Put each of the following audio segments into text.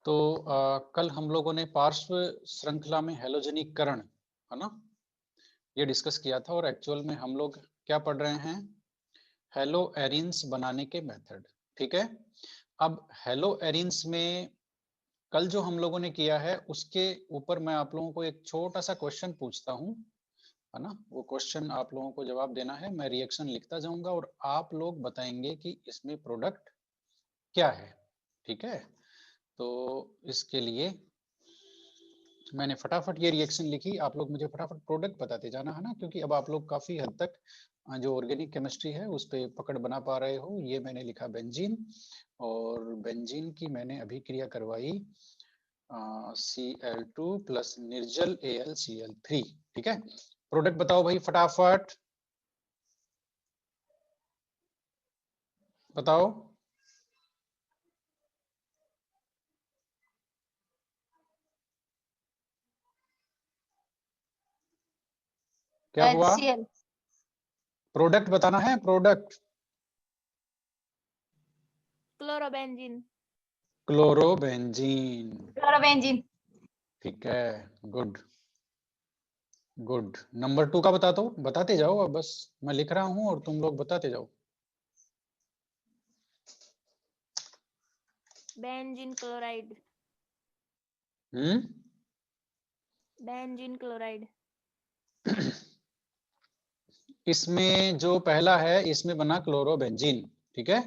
तो कल हम लोगों ने पार्श्व श्रृंखला में हैलोजनीकरण, है ना, ये डिस्कस किया था। और एक्चुअल में हम लोग क्या पढ़ रहे हैं, हेलो एरिन्स बनाने के मेथड। ठीक है, अब हेलो एरिन्स में कल जो हम लोगों ने किया है उसके ऊपर मैं आप लोगों को एक छोटा सा क्वेश्चन पूछता हूँ, है ना। वो क्वेश्चन आप लोगों को जवाब देना है, मैं रिएक्शन लिखता जाऊंगा और आप लोग बताएंगे कि इसमें प्रोडक्ट क्या है। ठीक है, तो इसके लिए मैंने फटाफट ये रिएक्शन लिखी, आप लोग मुझे फटाफट प्रोडक्ट बताते जाना, है ना, क्योंकि अब आप लोग काफी हद तक जो ऑर्गेनिक केमिस्ट्री है उस पे पकड़ बना पा रहे हो। ये मैंने लिखा बेंजीन, और बेंजीन की मैंने अभी क्रिया करवाई Cl2 प्लस निर्जल AlCl3। ठीक है, प्रोडक्ट बताओ भाई फटाफट बताओ। क्या हुआ? HCl। प्रोडक्ट बताना है, प्रोडक्ट। क्लोरोबेंजीन। क्लोरोबेंजीन। क्लोरोबेंजीन। ठीक है, गुड गुड। नंबर 2 का बता दो, बताते जाओ, अब बस मैं लिख रहा हूं और तुम लोग बताते जाओ। Benzene chloride. Benzene chloride. इसमें जो पहला है इसमें बना क्लोरोबेंजीन। ठीक है,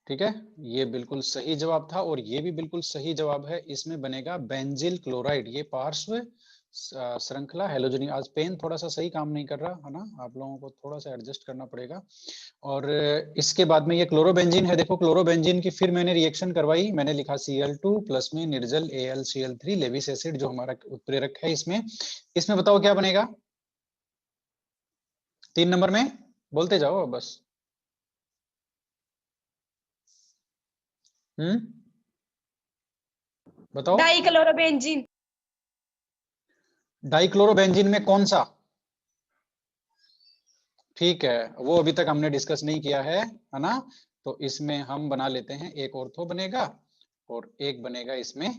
ठीक है, ये बिल्कुल सही जवाब था और ये भी बिल्कुल सही जवाब है। इसमें बनेगा बेंजिल क्लोराइड। ये पार्श्व श्रृंखला हैलोजनी। आज पेन थोड़ा सा सही काम नहीं कर रहा है ना, आप लोगों को थोड़ा सा एडजस्ट करना पड़ेगा। और इसके बाद में ये क्लोरोबेंजीन है। देखो क्लोरोबेंजीन की फिर मैंने रिएक्शन करवाई, मैंने लिखा Cl2 प्लस में निर्जल AlCl3 लेविस एसिड जो हमारा उत्प्रेरक है। इसमें बताओ क्या बनेगा 3 नंबर में, बोलते जाओ बस। बताओ। डाइक्लोरोबेंजीन। डाइक्लोरोबेंजीन में कौन सा? ठीक है, वो अभी तक हमने डिस्कस नहीं किया है ना। तो इसमें हम बना लेते हैं, एक ऑर्थो बनेगा और एक बनेगा इसमें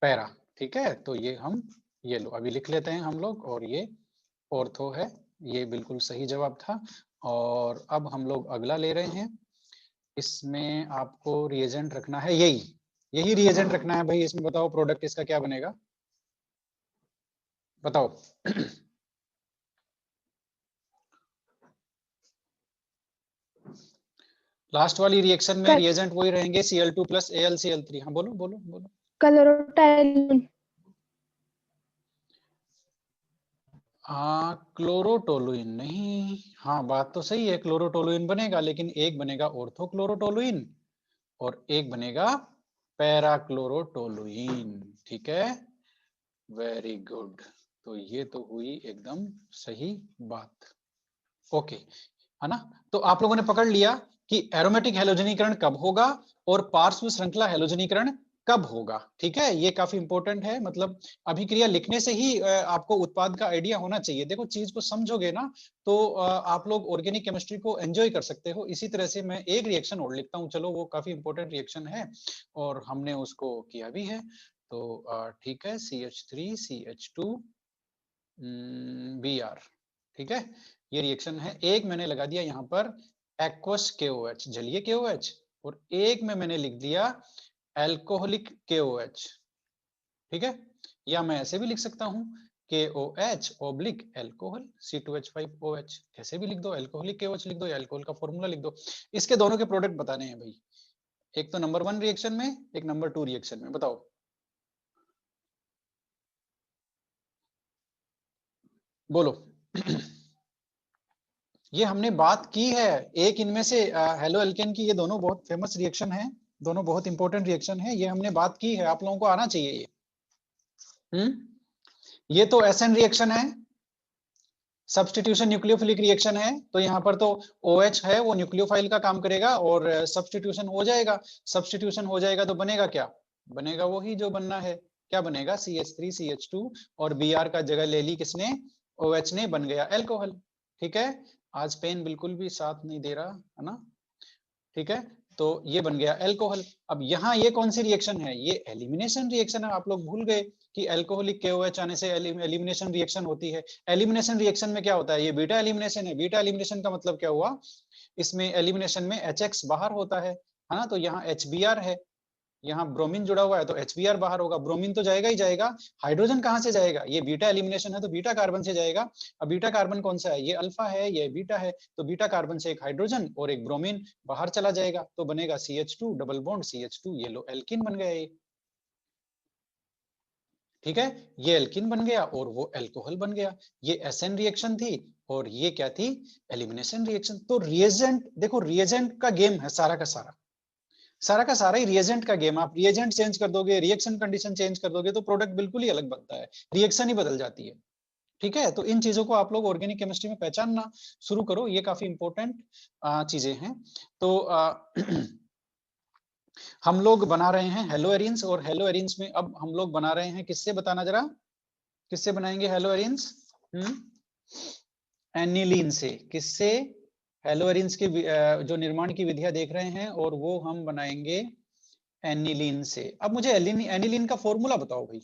पैरा। ठीक है, तो ये लो अभी लिख लेते हैं हम लोग, और ये ऑर्थो है। ये बिल्कुल सही जवाब था। और अब हम लोग अगला ले रहे हैं। इसमें आपको रिएजेंट रखना है, यही रिएजेंट रखना है भाई। इसमें बताओ प्रोडक्ट इसका क्या बनेगा, बताओ। लास्ट वाली रिएक्शन में रिएजेंट वही रहेंगे, Cl2 प्लस AlCl3। हाँ बोलो बोलो बोलो। क्लोरोटाइलिन। क्लोरोटोलुइन नहीं। हाँ बात तो सही है, क्लोरोटोलुइन बनेगा, लेकिन एक बनेगा ऑर्थोक्लोरोटोलुइन और एक बनेगा पैराक्लोरोटोलुइन। ठीक है, वेरी गुड। तो ये तो हुई एकदम सही बात। ओके, है ना। तो आप लोगों ने पकड़ लिया कि एरोमेटिक हैलोजनीकरण कब होगा और पार्श्व श्रृंखला हैलोजनीकरण कब होगा। ठीक है, ये काफी इंपॉर्टेंट है। मतलब अभिक्रिया लिखने से ही आपको उत्पाद का आइडिया होना चाहिए। देखो चीज को समझोगे ना तो आप लोग ऑर्गेनिक केमिस्ट्री को एंजॉय कर सकते हो। इसी तरह से मैं एक रिएक्शन और लिखता हूँ, चलो, वो काफी इंपॉर्टेंट रिएक्शन है और हमने उसको किया भी है। तो ठीक है, CH3 CH2 Br। ठीक है, ये रिएक्शन है। एक मैंने लगा दिया यहाँ पर एक्वस KOH, जलीय KOH, और एक में मैंने लिख दिया एल्कोहलिक KOH। ठीक है, या मैं ऐसे भी लिख सकता हूँ KOH ओब्लिक एल्कोहल C2H5OH, कैसे भी लिख दो, एल्कोहलिक KOH लिख दो या एल्कोहल का फॉर्मूला लिख दो। इसके दोनों के प्रोडक्ट बताने हैं भाई, एक तो नंबर 1 रिएक्शन में, एक नंबर 2 रिएक्शन में। बताओ बोलो। ये हमने बात की है, एक इनमें से हेलो एल्केन की, ये दोनों बहुत फेमस रिएक्शन है, दोनों बहुत इंपॉर्टेंट रिएक्शन है, ये हमने बात की है, आप लोगों को आना चाहिए ये। ये तो एसएन रिएक्शन है, सब्स्टिट्यूशन न्यूक्लियोफिलिक रिएक्शन है। तो यहाँ पर तो OH है, वो न्यूक्लियोफाइल का काम करेगा और सब्स्टिट्यूशन हो जाएगा। सब्स्टिट्यूशन हो जाएगा तो बनेगा क्या? बनेगा वही जो बनना है। क्या बनेगा? CH3 CH2 और Br का जगह ले ली किसने? OH ने, बन गया एल्कोहल। ठीक है, आज पेन बिल्कुल भी साथ नहीं दे रहा है ना। ठीक है, तो ये बन गया अल्कोहल। अब यहाँ ये कौन सी रिएक्शन है, ये एलिमिनेशन रिएक्शन है। आप लोग भूल गए कि अल्कोहलिक KOH आने से एलिमिनेशन रिएक्शन होती है। एलिमिनेशन रिएक्शन में क्या होता है, ये बीटा एलिमिनेशन है। बीटा एलिमिनेशन का मतलब क्या हुआ, इसमें एलिमिनेशन में HX बाहर होता है ना, तो यहाँ HBr है, यहाँ ब्रोमीन जुड़ा हुआ है तो HBr बाहर होगा, ब्रोमीन तो जाएगा ही जाएगा। हाइड्रोजन कहाँ से जाएगा, ये बीटा एलिमिनेशन है तो बीटा कार्बन से जाएगा। अब बीटा कार्बन कौन सा है, ये अल्फा है, ये बीटा है, तो बीटा कार्बन से एक हाइड्रोजन और एक ब्रोमीन बाहर चला जाएगा, तो बनेगा CH2 डबल बॉन्ड CH2, ये लो एल्किन बन गया ये। ठीक है, ये एल्किन बन गया और वो अल्कोहल बन गया। ये SN रिएक्शन थी और ये क्या थी, एलिमिनेशन रिएक्शन। तो रिएजेंट देखो, रिएजेंट का गेम है सारा का सारा, सारा का सारा ही रिएजेंट का गेम। आप रिएजेंट चेंज कर दोगे, रिएक्शन कंडीशन चेंज कर दोगे तो प्रोडक्ट बिल्कुल ही अलग बनता है, रिएक्शन ही बदल जाती है। ठीक है, तो इन चीजों को आप लोग ऑर्गेनिक केमिस्ट्री में पहचानना शुरू करो, ये काफी इंपॉर्टेंट चीजें हैं। तो हम लोग बना रहे हैं हेलो एरिन्स, और हेलो एरिन्स में अब हम लोग बना रहे हैं, किससे बताना जरा, किससे बनाएंगे हेलो एरिन्स, एनिलीन से। किससे, हेलो एरिन्स के जो निर्माण की विधियां देख रहे हैं, और वो हम बनाएंगे एनिलीन से। अब मुझे एनिलीन का फॉर्मूला बताओ भाई,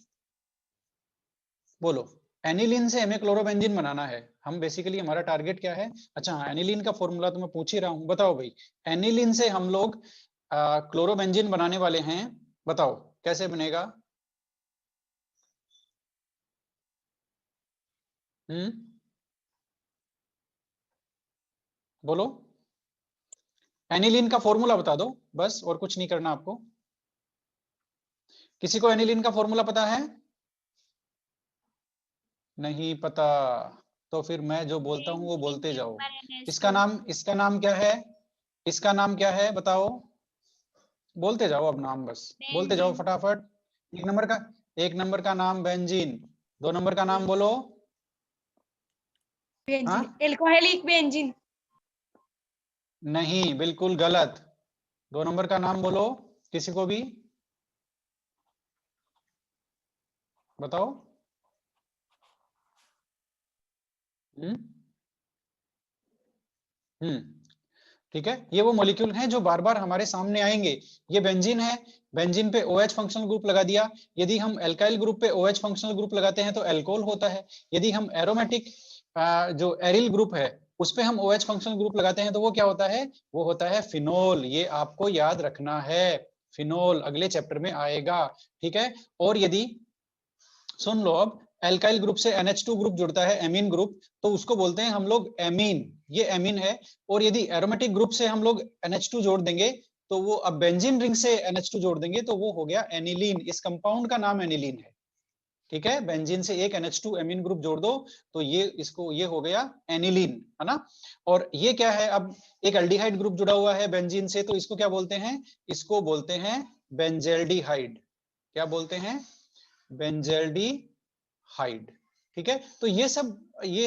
बोलो। एनिलीन से हमें क्लोरोबेंजीन बनाना है, हम बेसिकली हमारा टारगेट क्या है। अच्छा हाँ, एनिलीन का फॉर्मूला तो मैं पूछ ही रहा हूँ, बताओ भाई। एनिलीन से हम लोग क्लोरोबेंजीन बनाने वाले हैं, बताओ कैसे बनेगा। बोलो, एनिलीन का फॉर्मूला बता दो बस, और कुछ नहीं करना आपको। किसी को एनिलीन का फॉर्मूला पता है, नहीं पता, तो फिर मैं जो बोलता हूँ वो बोलते जाओ। इसका नाम क्या है, इसका नाम क्या है बताओ, बोलते जाओ अब नाम, बस बोलते जाओ फटाफट। एक नंबर का नाम बेंजीन, 2 नंबर का नाम बोलो। Benzene, alcoholic benzene. नहीं, बिल्कुल गलत। 2 नंबर का नाम बोलो किसी को भी, बताओ। ठीक है, ये वो मॉलिक्यूल हैं जो बार बार हमारे सामने आएंगे। ये बेंजीन है, बेंजीन पे OH फंक्शनल ग्रुप लगा दिया। यदि हम एल्काइल ग्रुप पे OH फंक्शनल ग्रुप लगाते हैं तो एल्कोहल होता है। यदि हम एरोमेटिक जो एरिल ग्रुप है उस पे हम OH फंक्शनल ग्रुप लगाते हैं तो वो क्या होता है, वो होता है फिनोल। ये आपको याद रखना है, फिनोल अगले चैप्टर में आएगा। ठीक है, और यदि सुन लो, अब एल्काइल ग्रुप से NH2 ग्रुप जुड़ता है, एमीन ग्रुप, तो उसको बोलते हैं हम लोग एमीन, ये एमीन है। और यदि एरोमेटिक ग्रुप से हम लोग NH2 जोड़ देंगे तो वो, अब बेंजीन रिंग से NH2 जोड़ देंगे तो वो हो गया एनिलीन। इस कंपाउंड का नाम एनिलीन है। ठीक है, बेंजीन से एक NH2 एमीन ग्रुप जोड़ दो तो ये, इसको ये हो गया एनिलीन, है ना। और ये क्या है, अब एक एल्डिहाइड ग्रुप जुड़ा हुआ है बेंजीन से, तो इसको क्या बोलते हैं, इसको बोलते हैं बेंजेल्डिहाइड। क्या बोलते हैं, बेंजेल्डिहाइड। ठीक है, तो ये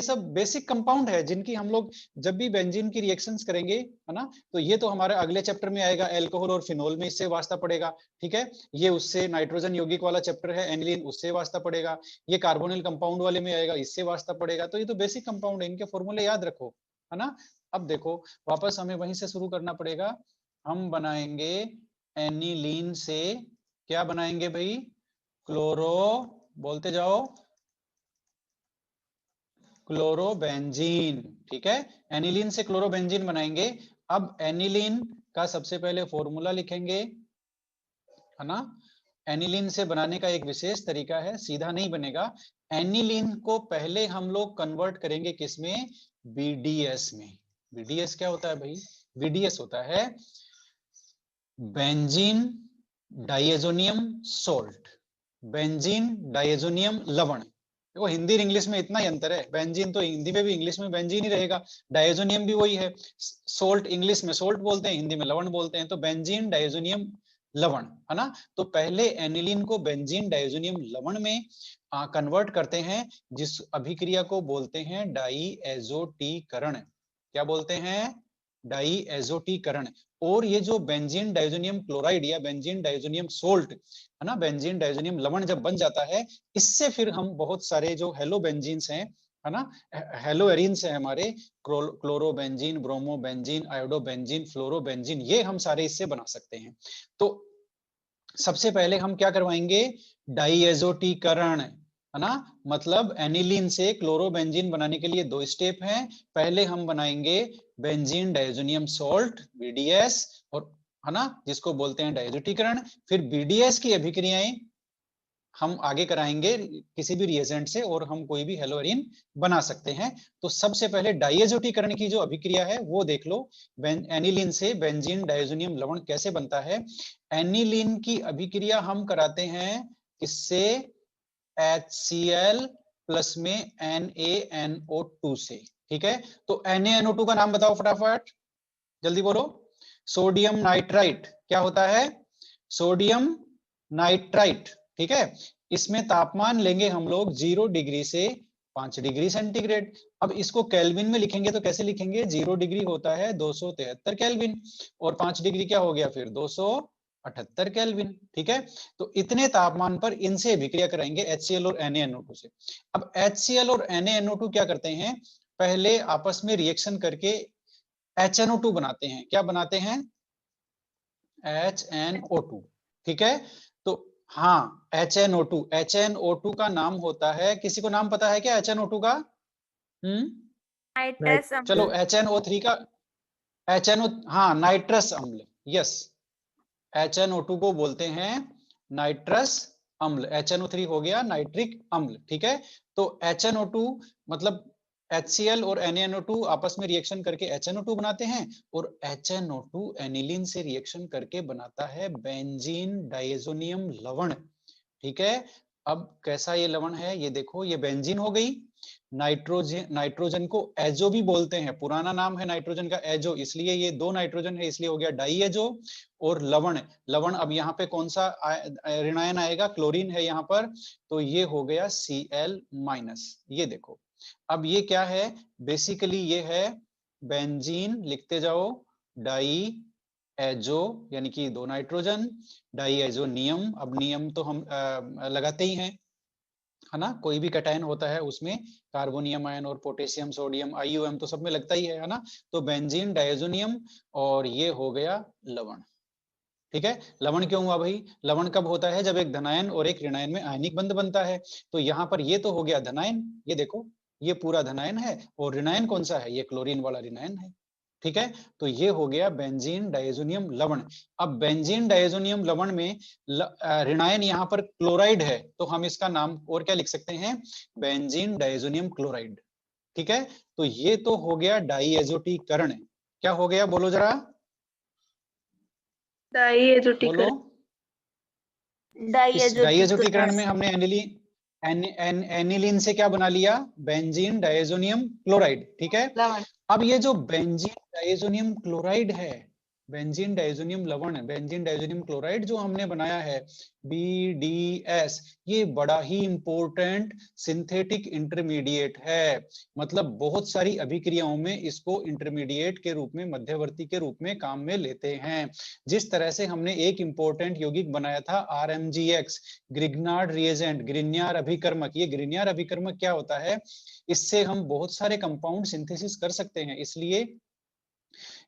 सब बेसिक कंपाउंड है जिनकी हम लोग जब भी बेंजीन की रिएक्शंस करेंगे, है ना, तो ये तो हमारे अगले चैप्टर में आएगा, अल्कोहल और फिनोल में इससे वास्ता पड़ेगा। ठीक है, ये उससे नाइट्रोजन यौगिक वाला चैप्टर है एनिलीन, उससे वास्ता पड़ेगा। ये कार्बोनिल कंपाउंड वाले में आएगा, इससे वास्ता पड़ेगा। तो ये तो बेसिक कंपाउंड है, इनके फॉर्मूले याद रखो, है ना। अब देखो, वापस हमें वहीं से शुरू करना पड़ेगा। हम बनाएंगे एनिलीन से, क्या बनाएंगे भाई, क्लोरो, बोलते जाओ, क्लोरोबेंजीन। ठीक है, एनिलीन से क्लोरोबेंजीन बनाएंगे। अब एनिलीन का सबसे पहले फॉर्मूला लिखेंगे, है ना। एनिलीन से बनाने का एक विशेष तरीका है, सीधा नहीं बनेगा। एनिलीन को पहले हम लोग कन्वर्ट करेंगे किसमें, BDS में। BDS क्या होता है भाई, BDS होता है benzene diazonium salt, benzene diazonium लवण। देखो हिंदी और इंग्लिश में इतना ही अंतर है, बेंजीन तो हिंदी में भी इंग्लिश में बेंजीन ही रहेगा, डाइएजोनियम भी वही है। सोल्ट इंग्लिश में सोल्ट बोलते हैं, हिंदी में लवण बोलते हैं, तो बेंजीन डाइएजोनियम लवण, है ना। तो पहले एनिलीन को बेंजीन डाइएजोनियम लवण में कन्वर्ट करते हैं, जिस अभिक्रिया को बोलते हैं डाइएजोटीकरण। क्या बोलते हैं, डाइएजोटीकरण। और ये जो बेंजीन डाइएजोनियम क्लोराइड या बेंजीन डाइएजोनियम सोल्ट, है ना, बेंजीन डाइएजोनियम लवण जब बन जाता है, इससे फिर हम बहुत सारे जो हेलो बेंजीन्स हैं है ना। हेलोएरिन्स है हमारे, क्लोरोबेंजीन, ब्रोमोबेंजीन, आयोडोबेंजीन, फ्लोरोबेंजीन, ये हम सारे इससे बना सकते हैं। तो सबसे पहले हम क्या करवाएंगे, डाईएजोटीकरण, है ना। मतलब एनिलीन से क्लोरोबेंजीन बनाने के लिए 2 स्टेप हैं। पहले हम बनाएंगे बेंजीन डाइज़ोनियम सॉल्ट, बीडीएस, और है ना, जिसको बोलते हैं डाइएजोटीकरण। फिर बीडीएस की अभिक्रियाएं हम आगे कराएंगे किसी भी रिएजेंट से, और हम कोई भी हेलोएरिन बना सकते हैं। तो सबसे पहले डाइएजोटीकरण की जो अभिक्रिया है वो देख लो। एनिलीन से बेंजीन डाइज़ोनियम लवण कैसे बनता है। एनिलीन की अभिक्रिया हम कराते हैं किससे, HCl प्लस में NaNO2 से, ठीक है। तो NaNO2 का नाम बताओ फटाफट, जल्दी बोलो। सोडियम नाइट्राइट, क्या होता है, सोडियम नाइट्राइट, ठीक है। इसमें तापमान लेंगे हम लोग 0 डिग्री से 5 डिग्री सेंटीग्रेड। अब इसको केल्विन में लिखेंगे तो कैसे लिखेंगे, 0 डिग्री होता है 273 केल्विन, और 5 डिग्री क्या हो गया फिर 278 केल्विन, ठीक है। तो इतने तापमान पर इनसे अभिक्रिया कराएंगे HCl और NaNO2 से। अब HCl और NaNO2 क्या करते हैं, पहले आपस में रिएक्शन करके HNO2 बनाते हैं। क्या बनाते हैं, HNO2, ठीक है। तो हाँ, HNO2 का नाम होता है, किसी को नाम पता है क्या HNO2 का? नाइट्रस चलो अम्ल। HNO3 का, हाँ, नाइट्रस अम्ल, यस। HNO2 को बोलते हैं नाइट्रस अम्ल, HNO3 हो गया नाइट्रिक अम्ल, ठीक है। तो HNO2 मतलब HCl और NaNO2 आपस में रिएक्शन करके HNO2 बनाते हैं, और HNO2 एनिलीन से रिएक्शन करके बनाता है बेंजीन डाइज़ोनियम लवण, ठीक है। अब कैसा ये लवण है, ये देखो, ये बेंजीन हो गई। नाइट्रोजन को एजो भी बोलते हैं, पुराना नाम है नाइट्रोजन का एजो, इसलिए ये 2 नाइट्रोजन है इसलिए हो गया डाईएजो। और लवण, अब यहाँ पे कौन सा ऋणायन आएगा, क्लोरीन है यहाँ पर, तो ये हो गया Cl-। ये देखो, अब ये क्या है, बेसिकली ये है बेंजीन, लिखते जाओ, डाई एजो यानी कि 2 नाइट्रोजन, डाईएजोनियम, अब नियम तो हम लगाते ही हैं, है ना। कोई भी कैटायन होता है उसमें कार्बोनियम आयन और पोटेशियम, सोडियम, आईयूएम तो सब में लगता ही है ना। तो बेंजीन डाइज़ोनियम, और ये हो गया लवण, ठीक है। लवण क्यों हुआ भाई, लवण कब होता है, जब एक धनायन और एक ऋणायन में आयनिक बंध बनता है। तो यहाँ पर ये तो हो गया धनायन, ये देखो, ये पूरा धनायन है, और ऋणायन कौन सा है, ये क्लोरीन वाला ऋणायन है, ठीक है। तो ये हो गया बेंजीन डाइज़ोनियम लवण। अब बेंजीन डाइज़ोनियम लवण में ऋणायन यहाँ पर क्लोराइड है, तो हम इसका नाम और क्या लिख सकते हैं, बेंजीन डाइज़ोनियम क्लोराइड, ठीक है। तो ये तो हो गया डाईएजोटीकरण, क्या हो गया बोलो जरा, बोलो। इस डाईएजोटीकरण में हमने एनिलीन से क्या बना लिया, बेंजीन डाइज़ोनियम क्लोराइड, ठीक है। अब ये जो बेंजीन डाइज़ोनियम क्लोराइड है, बेंजीन डाइज़ोनियम लवण, बेंजीन डाइज़ोनियम क्लोराइड जो हमने बनाया है BDS, ये बड़ा ही इंपॉर्टेंट सिंथेटिक इंटरमीडिएट है। मतलब बहुत सारी अभिक्रियाओं में इसको इंटरमीडिएट के रूप में, मध्यवर्ती के रूप में काम में लेते हैं। जिस तरह से हमने एक इंपॉर्टेंट यौगिक बनाया था RMGX, ग्रिग्नार्ड रिएजेंट, ग्रिग्नार्ड अभिकर्मक। ये ग्रिग्नार्ड अभिकर्मक क्या होता है, इससे हम बहुत सारे कंपाउंड सिंथेसिस कर सकते हैं, इसलिए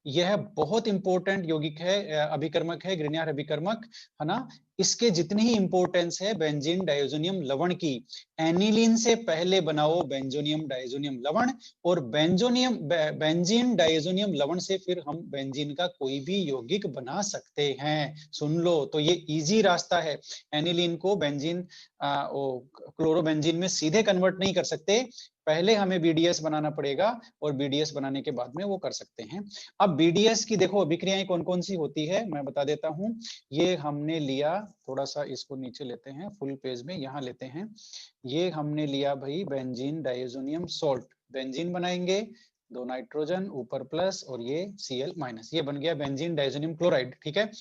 यह बहुत इंपॉर्टेंट यौगिक है, अभिकर्मक है, ग्रिग्नार्ड अभिकर्मक, है ना। इसके जितनी ही इंपॉर्टेंस है बेंजीन डाइज़ोनियम लवण की, एनिलीन से पहले बनाओ बेंजोनियम डाइज़ोनियम लवण, और बेंजीन डाइज़ोनियम लवण से फिर हम बेंजीन का कोई भी यौगिक बना सकते हैं। सुन लो, तो ये इजी रास्ता है, एनिलीन को बेंजीन क्लोरोबेंजीन में सीधे कन्वर्ट नहीं कर सकते, पहले हमें BDS बनाना पड़ेगा, और BDS बनाने के बाद में वो कर सकते हैं। अब BDS की देखो अभिक्रियाएं कौन कौन सी होती है, मैं बता देता हूं। ये हमने लिया, थोड़ा सा इसको नीचे लेते हैं, फुल पेज में यहाँ लेते हैं। ये हमने लिया भाई बेंजीन डाइज़ोनियम सॉल्ट, बेंजीन बनाएंगे, 2 नाइट्रोजन ऊपर प्लस, और ये Cl-, ये बन गया बेंजीन डाइज़ोनियम क्लोराइड, ठीक है।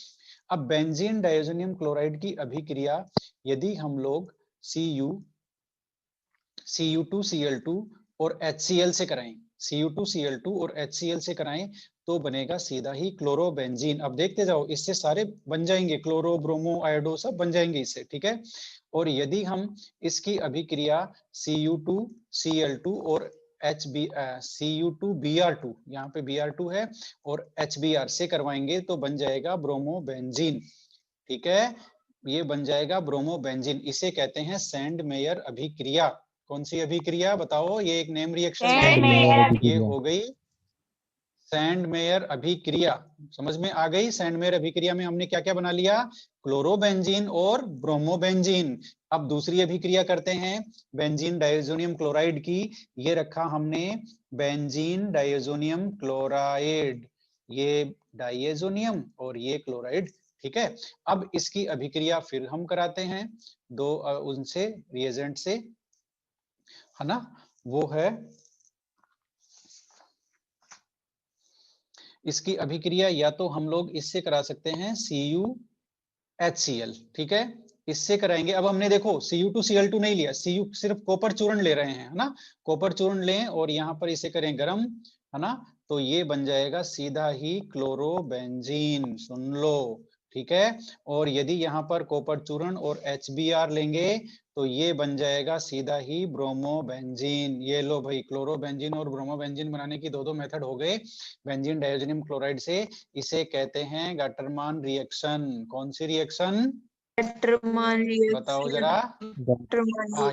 अब बेंजीन डाइज़ोनियम क्लोराइड की अभिक्रिया यदि हम लोग Cu2Cl2 और HCl से कराएं, Cu2Cl2 और HCl से कराएं, तो बनेगा सीधा ही क्लोरोबेंजीन। अब देखते जाओ, इससे सारे बन जाएंगे, क्लोरो, ब्रोमो, आयोडो सब बन जाएंगे इससे, ठीक है। और यदि हम इसकी अभिक्रिया Cu2Cl2 और Cu2Br2, यहाँ पे Br2 है, और HBr से करवाएंगे तो बन जाएगा ब्रोमोबेंजीन, ठीक है। ये बन जाएगा ब्रोमोबेंजीन। इसे कहते हैं सैंडमेयर अभिक्रिया। कौन सी अभिक्रिया बताओ? ये एक नेम रिएक्शन है, ये हो गई सैंडमेयर अभिक्रिया। समझ में आ गई? सैंडमेयर अभिक्रिया में हमने क्या क्या बना लिया? क्लोरोबेंजीन और ब्रोमोबेंजीन। अब दूसरी अभिक्रिया करते हैं बेंजीन डाइज़ोनियम क्लोराइड की। ये रखा हमने बेंजीन डाइज़ोनियम क्लोराइड, ये डाइज़ोनियम और ये क्लोराइड, ठीक है। अब इसकी अभिक्रिया फिर हम कराते हैं दो उनसे रिएजेंट से, है ना। वो है इसकी अभिक्रिया, या तो हम लोग इससे करा सकते हैं CuHCl, ठीक है, इससे कराएंगे। अब हमने देखो Cu2Cl2 नहीं लिया, Cu सिर्फ कॉपर चूर्ण ले रहे हैं, है ना। कॉपर चूर्ण लें और यहाँ पर इसे करें गरम, है ना, तो ये बन जाएगा सीधा ही क्लोरोबेंजीन, सुन लो, ठीक है। और यदि यहाँ पर कॉपर चूर्ण और HBr लेंगे तो ये बन जाएगा सीधा ही ब्रोमोबेंजीन। ये लो भाई, क्लोरोबेंजीन और ब्रोमोबेंजीन बनाने की दो मेथड हो गए बेंजीन डाइज़ोनियम क्लोराइड से। इसे कहते हैं गटरमान रिएक्शन। कौन सी रिएक्शन? बताओ जरा।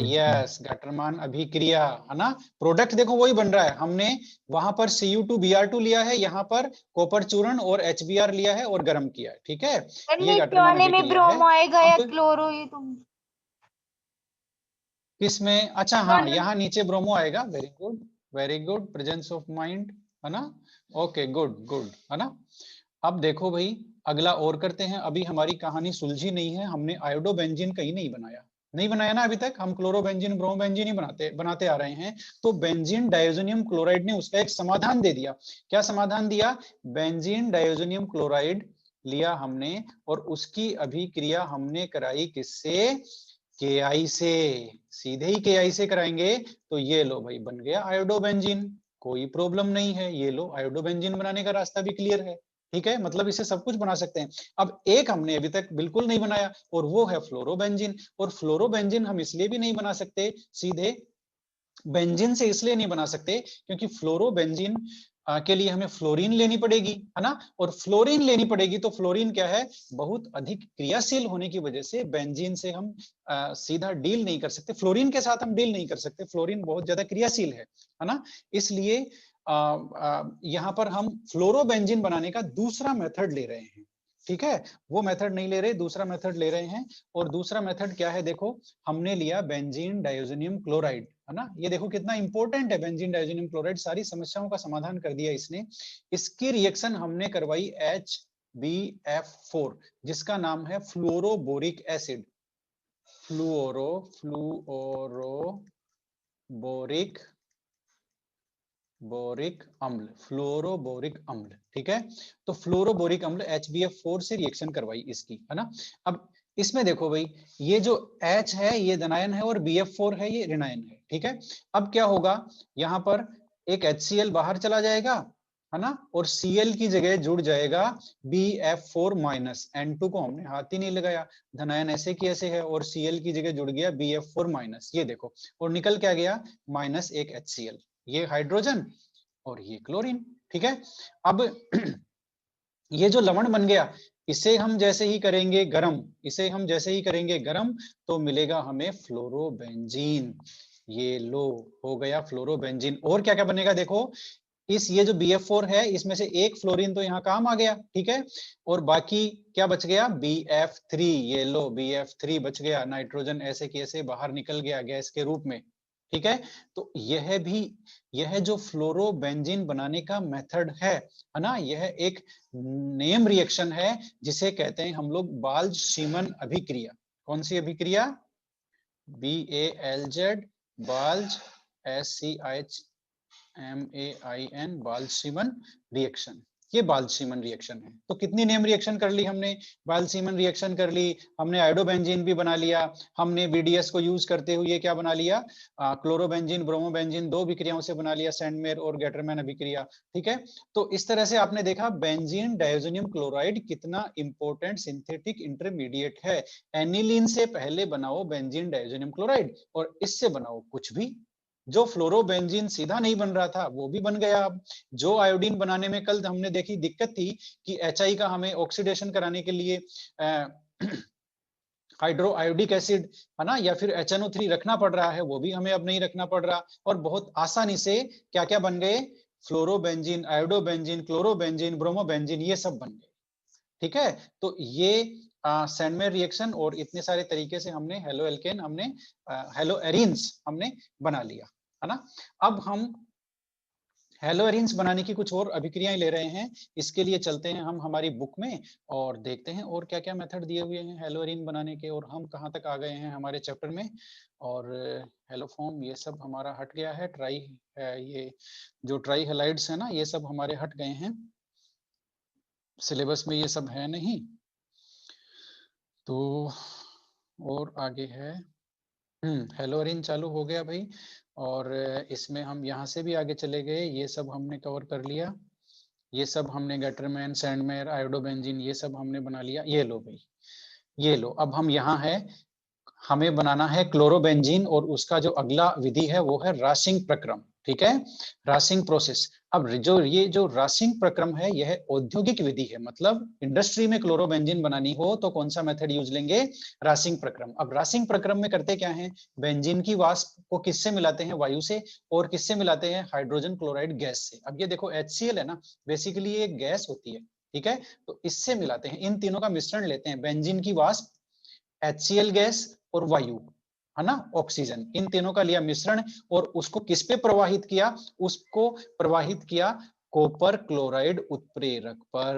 यस, गटरमान अभिक्रिया, है ना। प्रोडक्ट देखो वही बन रहा है, हमने वहां पर Cu2Br2 लिया है, यहाँ पर कॉपर चूर्ण और HBr लिया है और गर्म किया है, ठीक है। ये गटरमान अभिक्रिया है। अब क्लोरो ये तुम किसमें? अच्छा हाँ, यहाँ नीचे ब्रोमो आएगा। Very good, very good, presence of mind, है ना। ओके, गुड गुड, है ना। अब देखो भाई, अगला और करते हैं। अभी हमारी कहानी सुलझी नहीं है, हमने आयोडोबेंजीन कहीं नहीं बनाया ना अभी तक। हम क्लोरोबेंजीन ब्रोमोबेंजीन ही बनाते आ रहे हैं। तो बेंजीन डाइज़ोनियम क्लोराइड ने उसका एक समाधान दे दिया। क्या समाधान दिया? बेंजीन डाइज़ोनियम क्लोराइड लिया हमने और उसकी अभिक्रिया हमने कराई किससे? Ki से। सीधे ही Ki से कराएंगे तो ये लो भाई, बन गया आयोडोबेंजीन, कोई प्रॉब्लम नहीं है। ये लो, आयोडोबेंजीन बनाने का रास्ता भी क्लियर है, ठीक है। मतलब इसे सब कुछ बना सकते हैं। अब एक हमने अभी तक बिल्कुल नहीं बनाया और वो है फ्लोरोबेंजीन। और फ्लोरोबेंजीन हम इसलिए भी नहीं बना सकते सीधे बेंजीन से, इसलिए नहीं बना सकते क्योंकि फ्लोरोबेंजीन के लिए हमें फ्लोरीन लेनी पड़ेगी, है ना। और फ्लोरीन लेनी पड़ेगी तो फ्लोरीन क्या है? बहुत अधिक क्रियाशील होने की वजह से बेंजीन से हम सीधा डील नहीं कर सकते, फ्लोरीन के साथ हम डील नहीं कर सकते। फ्लोरीन बहुत ज्यादा क्रियाशील है ना। इसलिए यहाँ पर हम फ्लोरोबेंजीन बनाने का दूसरा मेथड ले रहे हैं, ठीक है। वो मेथड नहीं ले रहे, दूसरा मेथड ले रहे हैं। और दूसरा मेथड क्या है? देखो, हमने लिया बेंजीन डाइज़ोनियम क्लोराइड, है ना। ये देखो कितना इंपॉर्टेंट है बेंजीन डाइज़ोनियम क्लोराइड, सारी समस्याओं का समाधान कर दिया इसने। इसकी रिएक्शन हमने करवाई HbF4, जिसका नाम है फ्लोरोबोरिक एसिड। बोरिक अम्ल, फ्लोरोबोरिक अम्ल, ठीक है। तो फ्लोरोबोरिक अम्ल HbF4 से रिएक्शन करवाई इसकी, है ना। अब इसमें देखो भाई, ये जो H है ये धनायन है और BF4 है ये ऋणायन है, ठीक है। अब क्या होगा? यहाँ पर एक HCl बाहर चला जाएगा, है ना, और Cl की जगह जुड़ जाएगा BF4 माइनस। N2 को हमने हाथ ही नहीं लगाया, धनायन ऐसे की ऐसे है, और Cl की जगह जुड़ गया BF4 माइनस, ये देखो, और निकल क्या गया? माइनस एक HCl, ये हाइड्रोजन और ये क्लोरीन, ठीक है। अब ये जो लवण बन गया, इसे हम जैसे ही करेंगे गरम, तो मिलेगा हमें फ्लोरोबेंजीन। ये लो, हो गया फ्लोरोबेंजीन। और क्या क्या बनेगा देखो, ये जो BF4 है इसमें से एक फ्लोरीन तो यहाँ काम आ गया, ठीक है। और बाकी क्या बच गया? BF3, ये लो BF3 बच गया, नाइट्रोजन ऐसे कैसे बाहर निकल गया गैस के रूप में, ठीक है। तो यह जो फ्लोरोबेंजीन बनाने का मेथड है ना, यह एक नेम रिएक्शन है जिसे कहते हैं हम लोग बाल्ज-शीमन अभिक्रिया। कौन सी अभिक्रिया? BALZ, बाल्ज, SCHMAIN, बाल्ज-शीमन रिएक्शन, ये बाल्ड-सीमन रिएक्शन है। तो कितनी नेम रिएक्शन कर ली हमने, बाल्ड-सीमन रिएक्शन कर ली, हमने आयोडोबेंजीन भी बना लिया, हमने बीडीएस को यूज करते हुए क्या बना लिया, क्लोरोबेंजीन ब्रोमोबेंजीन, 2 विक्रियाओं से बना लिया, सैंडमेयर और गेटरमैन अभिक्रिया। ठीक है, तो इस तरह से आपने देखा बेंजीन डायज़ोनियम क्लोराइड कितना इंपॉर्टेंट सिंथेटिक इंटरमीडिएट है। एनिलीन से पहले बनाओ बेंजीन डायज़ोनियम क्लोराइड और इससे बनाओ कुछ भी। जो फ्लोरोबेंजीन सीधा नहीं बन रहा था वो भी बन गया। अब जो आयोडीन बनाने में कल हमने देखी दिक्कत थी कि HI का हमें ऑक्सीडेशन कराने के लिए हाइड्रो आयोडिक एसिड है ना, या फिर HNO3 रखना पड़ रहा है, वो भी हमें अब नहीं रखना पड़ रहा और बहुत आसानी से क्या क्या बन गए, फ्लोरोबेंजीन, आयोडोबेंजीन, क्लोरोबेंजीन, ब्रोमोबेंजीन, ये सब बन गए। ठीक है, तो ये सैंडमेयर रिएक्शन और इतने सारे तरीके से हमने हेलो एल्केन, हमने हेलो एरीन्स हमने बना लिया, है ना। अब हम हेलो एरीन्स बनाने की कुछ और अभिक्रियाएं ले रहे हैं। इसके लिए चलते हैं हम हमारी बुक में और देखते हैं और क्या क्या मेथड दिए हुए हैं हेलो एरीन बनाने के, और हम कहाँ तक आ गए हैं हमारे चैप्टर में। और हेलो फॉर्म ये सब हमारा हट गया है, ट्राई ये जो ट्राई हेलाइड्स है ना, ये सब हमारे हट गए हैं, सिलेबस में ये सब है नहीं। तो और आगे है हेलो एरीन चालू हो गया भाई, और इसमें हम यहाँ से भी आगे चले गए, ये सब हमने कवर कर लिया, ये सब हमने गेटरमैन, सैंडमेयर, आयोडोबेंजीन ये सब हमने बना लिया। ये लो भाई, ये लो, अब हम यहाँ है, हमें बनाना है क्लोरोबेंजीन और उसका जो अगला विधि है वो है रासिंग प्रक्रम। ठीक है, रासिंग प्रोसेस। अब जो रासिंग प्रक्रम है यह औद्योगिक विधि है, मतलब इंडस्ट्री में क्लोरोबेंजीन बनानी हो तो कौन सा मेथड यूज लेंगे, रासिंग प्रक्रम। अब रासिंग प्रक्रम में करते क्या है, बेंजीन की वाष्प को किससे मिलाते हैं, वायु से, और किससे मिलाते हैं, हाइड्रोजन क्लोराइड गैस से। अब ये देखो HCl है ना, बेसिकली ये गैस होती है। ठीक है, तो इससे मिलाते हैं, इन तीनों का मिश्रण लेते हैं, बेंजीन की वाष्प, HCl गैस और वायु, है ना, ऑक्सीजन, इन तीनों का लिया मिश्रण और उसको किस पे प्रवाहित किया, उसको प्रवाहित किया कॉपर क्लोराइड उत्प्रेरक पर,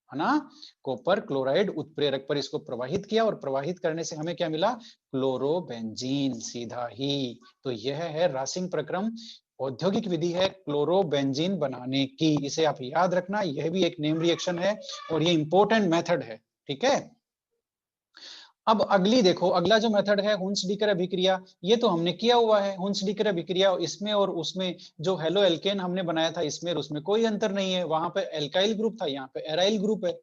है ना, कॉपर क्लोराइड उत्प्रेरक पर इसको प्रवाहित किया और प्रवाहित करने से हमें क्या मिला, क्लोरोबेंजीन, सीधा ही। तो यह है रासिंग प्रक्रम, औद्योगिक विधि है क्लोरोबेंजीन बनाने की, इसे आप याद रखना, यह भी एक नेम रिएक्शन है और ये इंपॉर्टेंट मेथड है। ठीक है, अब अगली देखो, अगला जो मेथड है हुन्स-डीकर अभिक्रिया, ये तो हमने किया हुआ है हुन्स-डीकर अभिक्रिया, इसमें और उसमें जो हेलो एल्केन हमने बनाया था इसमें और उसमें कोई अंतर नहीं है, वहां पे एल्काइल ग्रुप था, यहाँ पे एराइल ग्रुप है,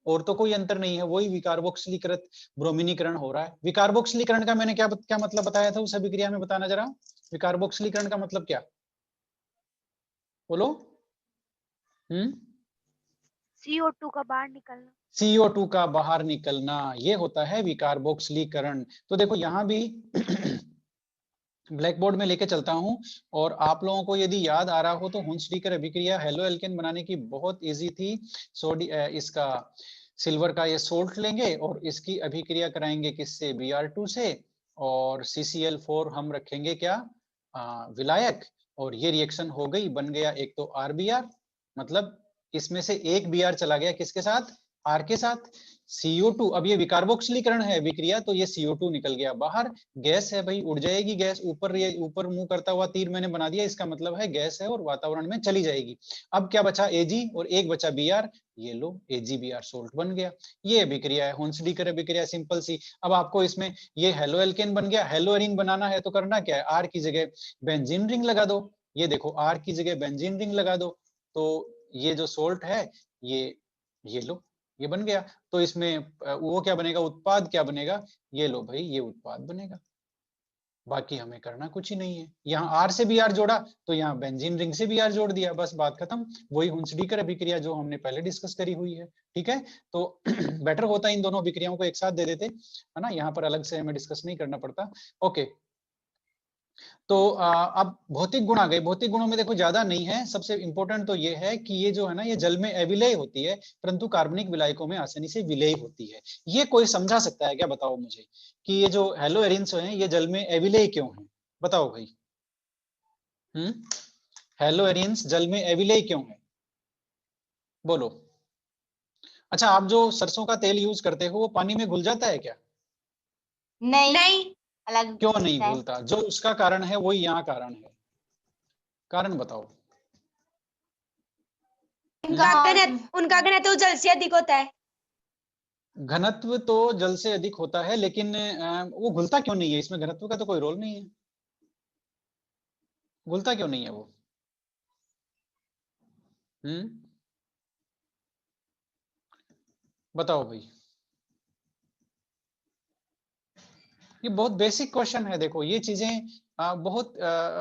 और तो कोई अंतर नहीं है, वही विकार्बोक्सिलीकृत ब्रोमीनीकरण हो रहा है। विकार्बोक्सिलीकरण का मैंने क्या क्या मतलब बताया था उस अभिक्रिया में, बताना जरा, विकार्बोक्सिलीकरण का मतलब क्या, बोलो। CO2 का बाहर निकलना, CO2 का बाहर निकलना, ये होता है विकार्बोक्सिलीकरण। तो देखो यहाँ भी ब्लैक बोर्ड में लेके चलता हूं, और आप लोगों को यदि याद आ रहा हो तो हुन्स-डीकर अभिक्रिया हेलो एल्केन बनाने की बहुत इजी थी। इसका सिल्वर का ये सोल्ट लेंगे और इसकी अभिक्रिया कराएंगे किससे, Br2 से, और CCl4 हम रखेंगे क्या, विलायक, और ये रिएक्शन हो गई, बन गया एक तो RBr, मतलब इसमें से एक Br चला गया किसके साथ, R के साथ, CO2, अब ये विकार्बोक्सिलीकरण है अभिक्रिया, तो ये CO2 निकल गया बाहर, गैस है भाई, उड़ जाएगी गैस, ऊपर ऊपर मुंह करता हुआ तीर मैंने बना दिया, इसका मतलब है गैस है और वातावरण में चली जाएगी। अब क्या बचा, Ag और एक बचा Br, ये लो AgBr सोल्ट बन गया। ये अभिक्रिया है हुन्स-डीकर अभिक्रिया, सिंपल सी। अब आपको इसमें ये हेलो एल्केन बन गया, हेलो एरीन बनाना है तो करना क्या है, R की जगह बेंजीन रिंग लगा दो, ये देखो R की जगह बेंजीन रिंग लगा दो, तो ये जो सोल्ट है ये लो, ये बन गया। तो इसमें वो क्या बनेगा, उत्पाद क्या बनेगा, ये लो भाई, ये उत्पाद बनेगा। बाकी हमें करना कुछ ही नहीं है, यहाँ आर से भी आर जोड़ा तो यहाँ बेंजीन रिंग से भी आर जोड़ दिया, बस बात खत्म। वही हुन्स-डीकर अभिक्रिया जो हमने पहले डिस्कस करी हुई है। ठीक है, तो बेटर होता इन दोनों अभिक्रियाओं को एक साथ दे देते, है ना, यहाँ पर अलग से हमें डिस्कस नहीं करना पड़ता। ओके, तो अब भौतिक गुण आ गए। भौतिक गुणों में देखो ज्यादा नहीं है, सबसे इंपॉर्टेंट तो ये है कि ये जो है ना, ये जल में अविलेय होती है, परंतु कार्बनिक विलायकों में आसानी से विलेय होती है। ये कोई समझा सकता है क्या, बताओ मुझे, कि ये जो हेलो एरिन्स हैं ये जल में अविलेय क्यों है, बताओ भाई। हेलो एरिन्स जल में अविलेय क्यों है, बोलो। अच्छा, आप जो सरसों का तेल यूज करते हो वो पानी में घुल जाता है क्या, नहीं, अलग क्यों नहीं है। घुलता, जो उसका कारण है वही यहाँ कारण है, कारण बताओ। उनका घनत्व जल से अधिक होता है। घनत्व तो जल से अधिक होता है, लेकिन वो घुलता क्यों नहीं है? इसमें घनत्व का तो कोई रोल नहीं है, घुलता क्यों नहीं है वो? बताओ भाई। ये बहुत बेसिक क्वेश्चन है। देखो ये चीजें बहुत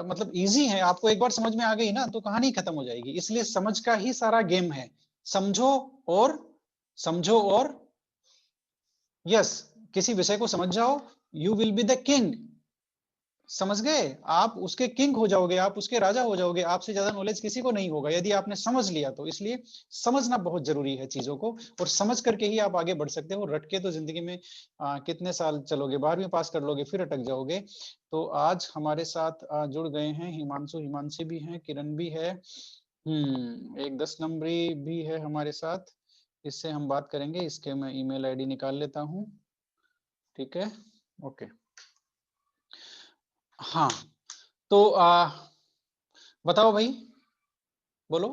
मतलब इजी है, आपको एक बार समझ में आ गई ना तो कहानी खत्म हो जाएगी। इसलिए समझ का ही सारा गेम है। समझो और यस, किसी विषय को समझ जाओ, you will be the king. समझ गए? आप उसके किंग हो जाओगे, आप उसके राजा हो जाओगे। आपसे ज्यादा नॉलेज किसी को नहीं होगा यदि आपने समझ लिया तो। इसलिए समझना बहुत जरूरी है चीजों को, और समझ करके ही आप आगे बढ़ सकते हो। रट के तो जिंदगी में कितने साल चलोगे, 12वीं पास कर लोगे फिर अटक जाओगे। तो आज हमारे साथ जुड़ गए हैं हिमांशु, हिमांशी भी है, किरण भी है, एक 10 नंबरी भी है हमारे साथ। इससे हम बात करेंगे। इसके मैं ईमेल आईडी निकाल लेता हूँ, ठीक है, ओके। हाँ तो बताओ भाई, बोलो।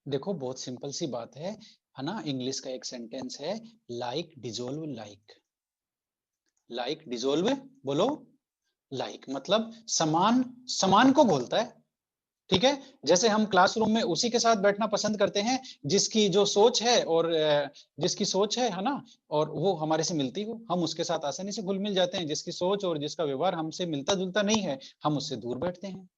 देखो बहुत सिंपल सी बात है ना। इंग्लिश का एक सेंटेंस है, like dissolve like. Like dissolve, बोलो। लाइक मतलब समान, समान को घोलता है, ठीक है। जैसे हम क्लासरूम में उसी के साथ बैठना पसंद करते हैं जिसकी जो सोच है, और जिसकी सोच है ना, और वो हमारे से मिलती हो, हम उसके साथ आसानी से घुल मिल जाते हैं। जिसकी सोच और जिसका व्यवहार हमसे मिलता जुलता नहीं है, हम उससे दूर बैठते हैं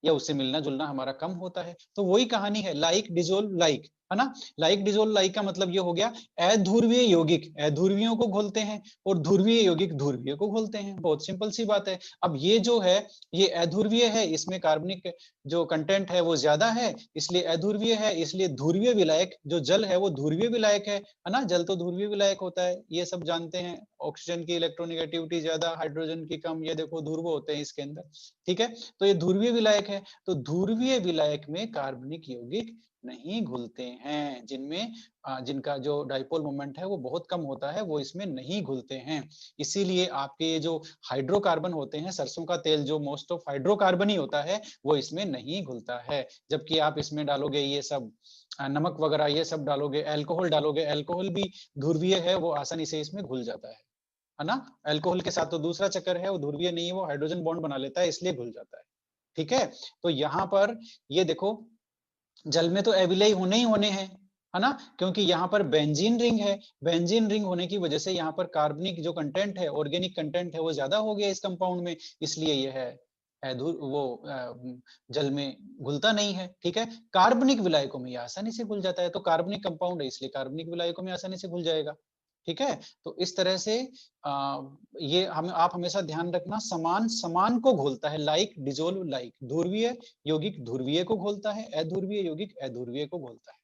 या उससे मिलना जुलना हमारा कम होता है। तो वही कहानी है, लाइक डिजोल्व लाइक, है ना। लाइक डिजोल्व लाइक का मतलब ये हो गया, अध्रुवीय यौगिक अध्रुवियों को घोलते हैं और ध्रुवीय यौगिक ध्रुवीय को घोलते हैं। बहुत सिंपल सी बात है। अब ये जो है ये अध्रुवीय है, इसमें कार्बनिक जो कंटेंट है वो ज्यादा है, इसलिए अध्रुवीय है। इसलिए ध्रुवीय विलायक जो जल है वो ध्रुवीय विलायक है ना। जल तो ध्रुवीय विलायक होता है, ये सब जानते हैं। ऑक्सीजन की इलेक्ट्रोनेगेटिविटी ज्यादा, हाइड्रोजन की कम, ये देखो ध्रुव होते हैं इसके अंदर, ठीक है। तो ये ध्रुवीय विलायक है। तो ध्रुवीय विलायक में कार्बनिक यौगिक नहीं घुलते हैं, जिनमें जिनका जो डाइपोल मोमेंट है वो बहुत कम होता है, वो इसमें नहीं घुलते हैं। इसीलिए आपके जो हाइड्रोकार्बन होते हैं, सरसों का तेल जो मोस्ट ऑफ हाइड्रोकार्बन ही होता है, वो इसमें नहीं घुलता है। जबकि आप इसमें डालोगे ये सब नमक वगैरह, ये सब डालोगे, अल्कोहल डालोगे, अल्कोहल भी ध्रुवीय है, वो आसानी से इसमें घुल जाता है ना। अल्कोहल के साथ तो दूसरा चक्कर है, वो ध्रुवीय नहीं है, वो हाइड्रोजन बॉन्ड बना लेता है, इसलिए घुल जाता है, ठीक है। तो यहाँ पर ये देखो, जल में तो एविलय होने ही होने हैं, है ना, क्योंकि यहाँ पर बेंजीन रिंग है। बेंजीन रिंग होने की वजह से यहाँ पर कार्बनिक जो कंटेंट है, ऑर्गेनिक कंटेंट है, वो ज्यादा हो गया इस कंपाउंड में, इसलिए यह है वो जल में घुलता नहीं है, ठीक है। कार्बनिक विलायकों में यह आसानी से घुल जाता है। तो कार्बनिक कंपाउंड है, इसलिए कार्बनिक विलायकों में आसानी से घुल जाएगा, ठीक है। तो इस तरह से ये आप हमेशा ध्यान रखना, समान समान को घोलता है, लाइक डिजोल्व लाइक। ध्रुवीय यौगिक ध्रुवीय को घोलता है, अध्रुवीय यौगिक अध्रुवीय को घोलता है,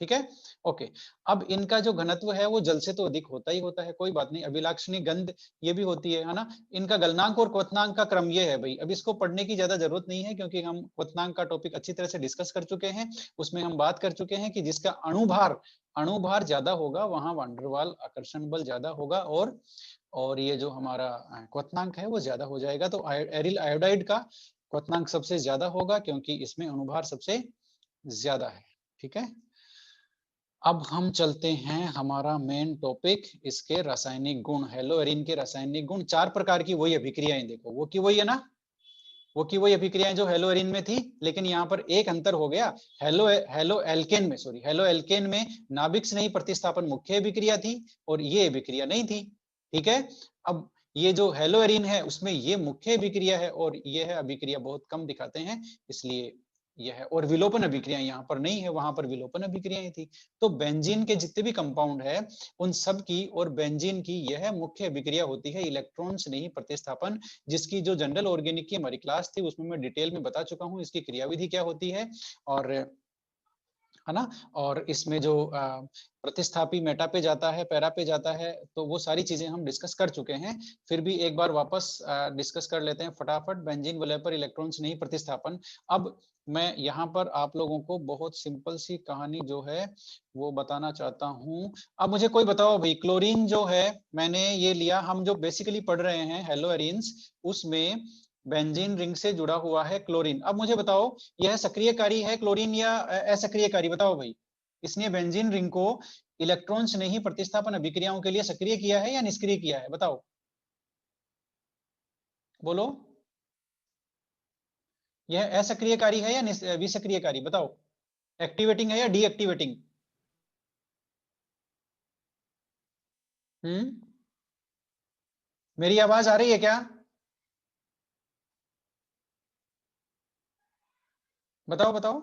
ठीक है, ओके। अब इनका जो घनत्व है वो जल से तो अधिक होता ही होता है, कोई बात नहीं। अभिलाक्षणी गंध ये भी होती है ना। इनका गलनांक और क्वथनांक का क्रम ये है भाई। अब इसको पढ़ने की ज्यादा जरूरत नहीं है, क्योंकि हम क्वथनांक का टॉपिक अच्छी तरह से डिस्कस कर चुके हैं। उसमें हम बात कर चुके हैं कि जिसका अणुभार ज्यादा होगा वहां वांडरवाल आकर्षण बल ज्यादा होगा, और ये जो हमारा क्वथनांक है वो ज्यादा हो जाएगा। तो एरिल आयोडाइड का क्वथनांक सबसे ज्यादा होगा, क्योंकि इसमें अणुभार सबसे ज्यादा है, ठीक है। अब हम चलते हैं हमारा मेन टॉपिक, इसके रासायनिक गुण। हेलोएरिन के रासायनिक गुण, 4 प्रकार की वही अभिक्रियाएं, देखो वो की वही है ना, वो की वही अभिक्रियाएं जो हेलोएरिन में थी, लेकिन यहाँ पर एक अंतर हो गया। हेलो एल्केन में नाभिक स्नेही प्रतिस्थापन मुख्य अभिक्रिया थी, और ये अभिक्रिया नहीं थी, ठीक है। अब ये जो हेलोएरिन है उसमें ये मुख्य अभिक्रिया है, और ये है अभिक्रिया बहुत कम दिखाते हैं, इसलिए यह है। और विलोपन अभिक्रिया यहाँ पर नहीं है, वहां पर विलोपन अभिक्रियाएं थी। तो बेंजीन के जितने भी कंपाउंड है उन सब की और बेंजीन की यह मुख्य अभिक्रिया होती है, इलेक्ट्रॉन स्नेही प्रतिस्थापन, जिसकी जो जनरल ऑर्गेनिक की हमारी क्लास थी उसमें मैं डिटेल में बता चुका हूँ इसकी क्रियाविधि क्या होती है, और है ना। और इसमें जो प्रतिस्थापी मेटा पे जाता है, पैरा पे जाता है, तो वो सारी चीजें हम डिस्कस कर चुके हैं। फिर भी एक बार वापस डिस्कस कर लेते हैं फटाफट। बेंजीन वलय पर इलेक्ट्रॉन्स नहीं प्रतिस्थापन। अब मैं यहाँ पर आप लोगों को बहुत सिंपल सी कहानी जो है वो बताना चाहता हूँ। अब मुझे कोई बताओ भाई, क्लोरीन जो है मैंने ये लिया, हम जो बेसिकली पढ़ रहे हैं हेलोएरिन्स, उसमें बेंजीन रिंग से जुड़ा हुआ है क्लोरीन। अब मुझे बताओ यह सक्रियकारी है क्लोरीन या असक्रियकारी, बताओ भाई। इसने बेंजीन रिंग को इलेक्ट्रॉन्स ने ही प्रतिस्थापन अभिक्रियाओं के लिए सक्रिय किया है या निष्क्रिय किया है, बताओ बोलो। यह असक्रियकारी है या विसक्रियकारी, बताओ। एक्टिवेटिंग है या डीएक्टिवेटिंग? मेरी आवाज आ रही है क्या? बताओ बताओ,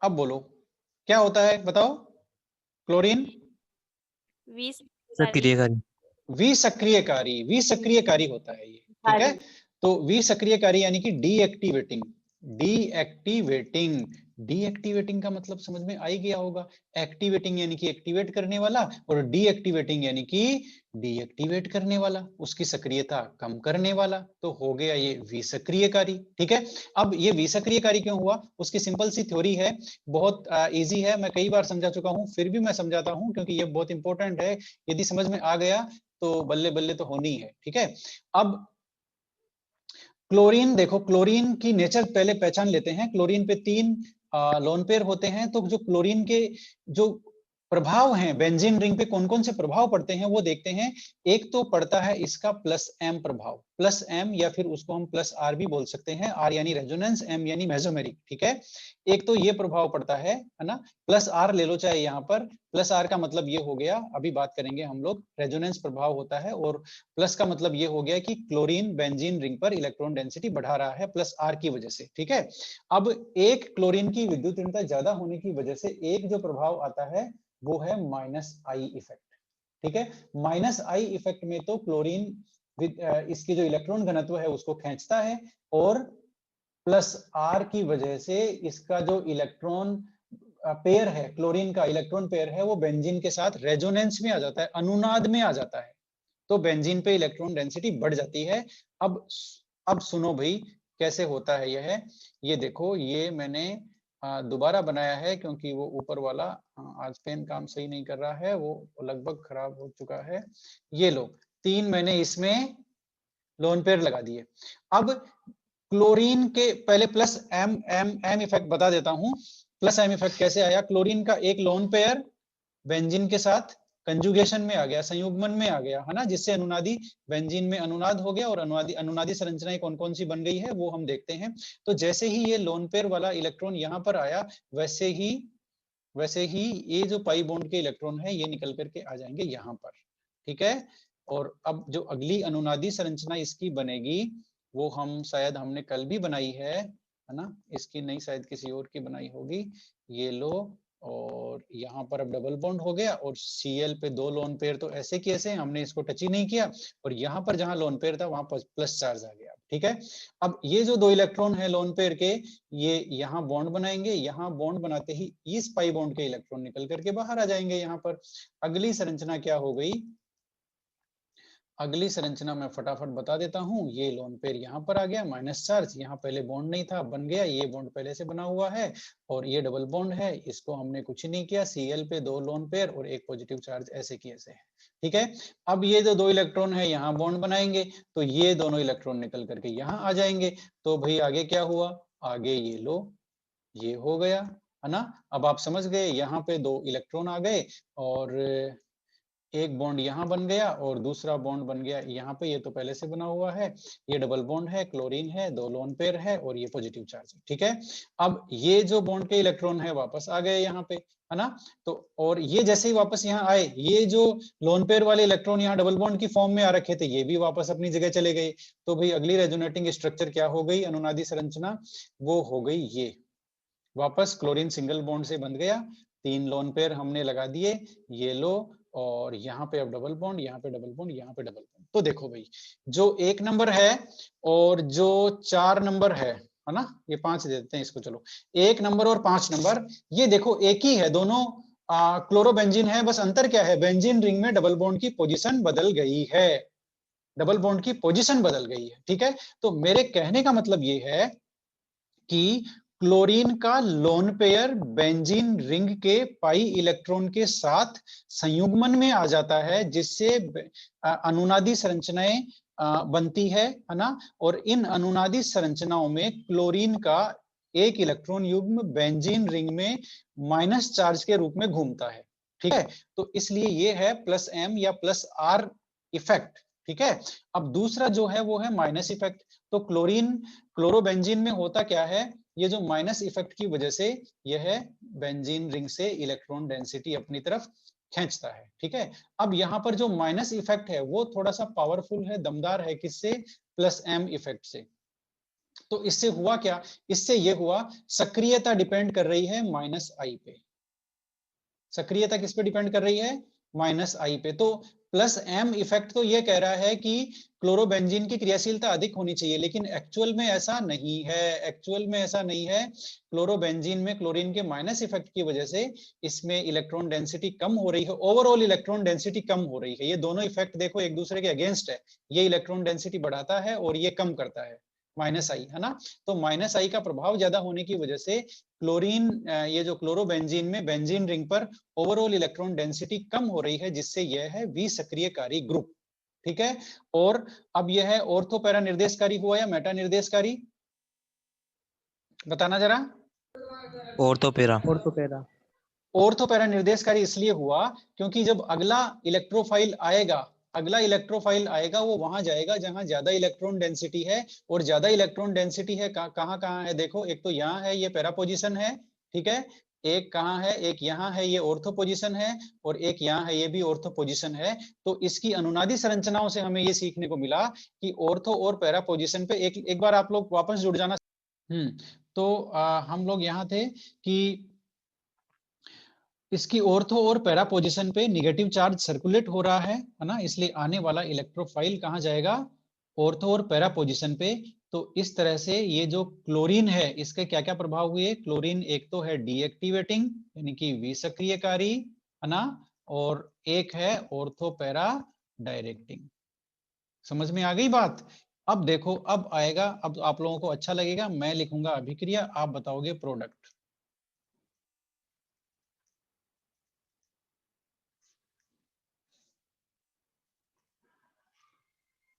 अब बोलो क्या होता है, बताओ। क्लोरीन सक्रियकारी। विसक्रियकारी, विसक्रियकारी होता है ये, ठीक है। तो विसक्रियकारी यानी कि डीएक्टिवेटिंग। डीएक्टिवेटिंग, डीएक्टिवेटिंग का मतलब समझ में आ ही गया होगा। एक्टिवेटिंग यानी कि एक्टिवेट करने वाला, और डीएक्टिवेटिंग यानी कि डीएक्टिवेट करने वाला, उसकी सक्रियता कम करने वाला। तो हो गया ये विसक्रियकारी, ठीक है। अब ये विसक्रियकारी क्यों हुआ, उसकी सिंपल सी थ्योरी है, बहुत इजी है, मैं कई बार समझा चुका हूं, फिर भी मैं समझाता हूं क्योंकि ये बहुत इंपॉर्टेंट है। यदि समझ में आ गया तो बल्ले बल्ले तो होनी है, ठीक है। अब क्लोरीन देखो, क्लोरीन की नेचर पहले पहचान लेते हैं। क्लोरीन पे 3 लोन पेयर होते हैं। तो जो क्लोरीन के जो प्रभाव हैं बेंजीन रिंग पे, कौन कौन से प्रभाव पड़ते हैं वो देखते हैं। एक तो पड़ता है इसका प्लस एम प्रभाव, प्लस एम, या फिर उसको हम प्लस आर भी बोल सकते हैं। आर यानी रेजोनेंस, एम यानी मेसोमेरिक, ठीक है। एक तो ये प्रभाव पड़ता है ना, प्लस आर ले लो चाहे यहाँ पर। प्लस आर का मतलब ये हो गया, अभी बात करेंगे हम लोग, रेजोनेंस प्रभाव होता है। और प्लस का मतलब ये हो गया कि क्लोरीन बेंजीन रिंग पर इलेक्ट्रॉन डेंसिटी बढ़ा रहा है प्लस आर की वजह से, ठीक है। अब एक क्लोरीन की विद्युत ऋणता ज्यादा होने की वजह से एक जो प्रभाव आता है वो है माइनस आई इफेक्ट, ठीक है। माइनस आई इफेक्ट में तो क्लोरीन इसकी जो इलेक्ट्रॉन घनत्व है उसको खींचता है, और प्लस आर की वजह से इसका जो इलेक्ट्रॉन पेयर है, क्लोरीन का इलेक्ट्रॉन पेयर है, वो बेंजीन के साथ रेजोनेंस में आ जाता है, अनुनाद में आ जाता है। तो बेंजीन पे इलेक्ट्रॉन डेंसिटी बढ़ जाती है। अब सुनो भाई कैसे होता है यह। ये देखो, ये मैंने दोबारा बनाया है क्योंकि वो ऊपर वाला आज पेन काम सही नहीं कर रहा है, वो लगभग खराब हो चुका है। ये लो, 3 मैंने इसमें लोन पेयर लगा दिए। अब क्लोरीन के पहले plus M M M effect बता देता हूं। प्लस एम इफेक्ट कैसे आया, क्लोरीन का एक लोन पेयर बेंजीन के साथ कंजुगेशन में आ गया, संयुग्मन में आ गया, है ना, जिससे अनुनादी बेंजीन में अनुनाद हो गया। और अनुनादी संरचनाएं कौन कौन सी बन गई है वो हम देखते हैं। तो जैसे ही ये लोन पेयर वाला इलेक्ट्रॉन यहाँ पर आया, वैसे ही ये जो पाई बॉन्ड के इलेक्ट्रॉन है ये निकल करके आ जाएंगे यहाँ पर, ठीक है। और अब जो अगली अनुनादी संरचना इसकी बनेगी वो हम शायद हमने कल भी बनाई है ना, इसकी नहीं शायद किसी और की बनाई होगी। ये लो, और यहाँ पर अब डबल बॉन्ड हो गया, और Cl पे 2 लोन पेयर तो ऐसे की ऐसे, हमने इसको टच ही नहीं किया। और यहाँ पर जहां लोन पेयर था वहां पर प्लस चार्ज आ गया, ठीक है। अब ये जो 2 इलेक्ट्रॉन है लोन पेयर के, ये यहाँ बॉन्ड बनाएंगे, यहाँ बॉन्ड बनाते ही इस पाई बॉन्ड के इलेक्ट्रॉन निकल करके बाहर आ जाएंगे यहाँ पर। अगली संरचना क्या हो गई, अगली संरचना मैं फटाफट बता देता हूं। ये लोन पेयर यहाँ पर आ गया, माइनस चार्ज, यहाँ पहले बॉन्ड नहीं था बन गया, ये बॉन्ड पहले से बना हुआ है, और ये डबल बॉन्ड है, इसको हमने कुछ नहीं किया। Cl पे 2 लोन पेयर और एक पॉजिटिव चार्ज, ऐसे की ऐसे है, ठीक है। अब ये जो 2 इलेक्ट्रॉन है यहाँ बॉन्ड बनाएंगे, तो ये दोनों इलेक्ट्रॉन निकल करके यहाँ आ जाएंगे। तो भाई आगे क्या हुआ, आगे ये लो, ये हो गया, है ना। अब आप समझ गए, यहाँ पे 2 इलेक्ट्रॉन आ गए, और एक बॉन्ड यहाँ बन गया और दूसरा बॉन्ड बन गया यहाँ पे। ये तो पहले से बना हुआ है, ये डबल बॉन्ड है, क्लोरीन है, 2 लोन पेयर है, और ये पॉजिटिव चार्ज है, ठीक है। अब ये जो बॉन्ड के इलेक्ट्रॉन है वापस आ गए यहाँ पे, है ना। तो और ये जैसे ही वापस यहाँ आए, ये जो लोन पेयर वाले इलेक्ट्रॉन यहाँ डबल बॉन्ड की फॉर्म में आ रखे थे, ये भी वापस अपनी जगह चले गए। तो भाई अगली रेजोनेटिंग स्ट्रक्चर क्या हो गई, अनुनादी संरचना, वो हो गई ये। वापस क्लोरीन सिंगल बॉन्ड से बन गया, 3 लोन पेयर हमने लगा दिए, ये लो, और यहाँ पे अब डबल बॉन्ड, यहाँ पे डबल बॉन्ड, यहाँ पे डबल बॉन्ड। तो देखो भाई, जो 1 नंबर है और जो 4 नंबर है ना, ये 5 दे देते हैं इसको, चलो 1 नंबर और 5 नंबर, ये देखो एक ही है, दोनों क्लोरोबेंजीन है। बस अंतर क्या है, बेंजीन रिंग में डबल बॉन्ड की पोजीशन बदल गई है, डबल बॉन्ड की पोजीशन बदल गई है, ठीक है। तो मेरे कहने का मतलब ये है कि क्लोरीन का लोन पेयर बेंजीन रिंग के पाई इलेक्ट्रॉन के साथ संयुग्मन में आ जाता है, जिससे अनुनादी संरचनाएं बनती है ना। और इन अनुनादी संरचनाओं में क्लोरीन का एक इलेक्ट्रॉन युग्म बेंजीन रिंग में माइनस चार्ज के रूप में घूमता है, ठीक है। तो इसलिए ये है प्लस एम या प्लस आर इफेक्ट, ठीक है। अब दूसरा जो है वो है माइनस इफेक्ट। तो क्लोरोबेंजीन में होता क्या है, ये जो माइनस इफेक्ट की वजह से यह बेंजीन रिंग से इलेक्ट्रॉन डेंसिटी अपनी तरफ खींचता है, ठीक है। अब यहाँ पर जो माइनस इफेक्ट है वो थोड़ा सा पावरफुल है, दमदार है, किससे, प्लस एम इफेक्ट से। तो इससे हुआ क्या, इससे ये हुआ सक्रियता डिपेंड कर रही है माइनस आई पे। सक्रियता किस पे डिपेंड कर रही है, माइनस आई पे। तो प्लस एम इफेक्ट तो ये कह रहा है कि क्लोरोबेंजीन की क्रियाशीलता अधिक होनी चाहिए, लेकिन एक्चुअल में ऐसा नहीं है। एक्चुअल में ऐसा नहीं है। क्लोरोबेंजीन में क्लोरीन के माइनस इफेक्ट की वजह से इसमें इलेक्ट्रॉन डेंसिटी कम हो रही है, ओवरऑल इलेक्ट्रॉन डेंसिटी कम हो रही है। ये दोनों इफेक्ट देखो एक दूसरे के अगेंस्ट है, ये इलेक्ट्रॉन डेंसिटी बढ़ाता है और ये कम करता है, माइनस आई, है ना। तो माइनस आई का प्रभाव ज्यादा होने की वजह से क्लोरीन, ये जो क्लोरोबेंजीन में बेंजीन रिंग पर ओवरऑल इलेक्ट्रॉन डेंसिटी कम हो रही है, जिससे यह है विसक्रियकारी ग्रुप, ठीक है। और अब यह है ऑर्थो पैरा निर्देशकारी हुआ या मेटा निर्देशकारी, बताना जरा। Ortho para. ऑर्थो पैरा निर्देशकारी इसलिए हुआ क्योंकि जब अगला इलेक्ट्रोफाइल आएगा वो वहां जाएगा जहां ज्यादा इलेक्ट्रॉन डेंसिटी है। और ज्यादा इलेक्ट्रॉन डेंसिटी है कहां है, देखो एक तो यहाँ है, ये पैरा पोजीशन है, ठीक है। एक कहाँ है, एक यहाँ है, ये ऑर्थो पोजीशन है, और एक यहाँ है, ये भी ऑर्थो पोजीशन है। तो इसकी अनुनादी संरचनाओं से हमें ये सीखने को मिला कि ऑर्थो और पैरा पोजीशन पे एक बार आप लोग वापस जुड़ जाना। तो हम लोग यहाँ थे कि इसकी ऑर्थो और पैरा पोजीशन पे निगेटिव चार्ज सर्कुलेट हो रहा है ना, इसलिए आने वाला इलेक्ट्रोफाइल कहाँ जाएगा, ऑर्थो और पैरा पोजीशन पे। तो इस तरह से ये जो क्लोरीन है इसके क्या क्या प्रभाव हुए, क्लोरीन एक तो है डीएक्टिवेटिंग यानी कि विसक्रियकारी, है ना, और एक है ऑर्थो पैरा डायरेक्टिंग। समझ में आ गई बात। अब देखो अब आएगा, अब आप लोगों को अच्छा लगेगा, मैं लिखूंगा अभिक्रिया, आप बताओगे प्रोडक्ट।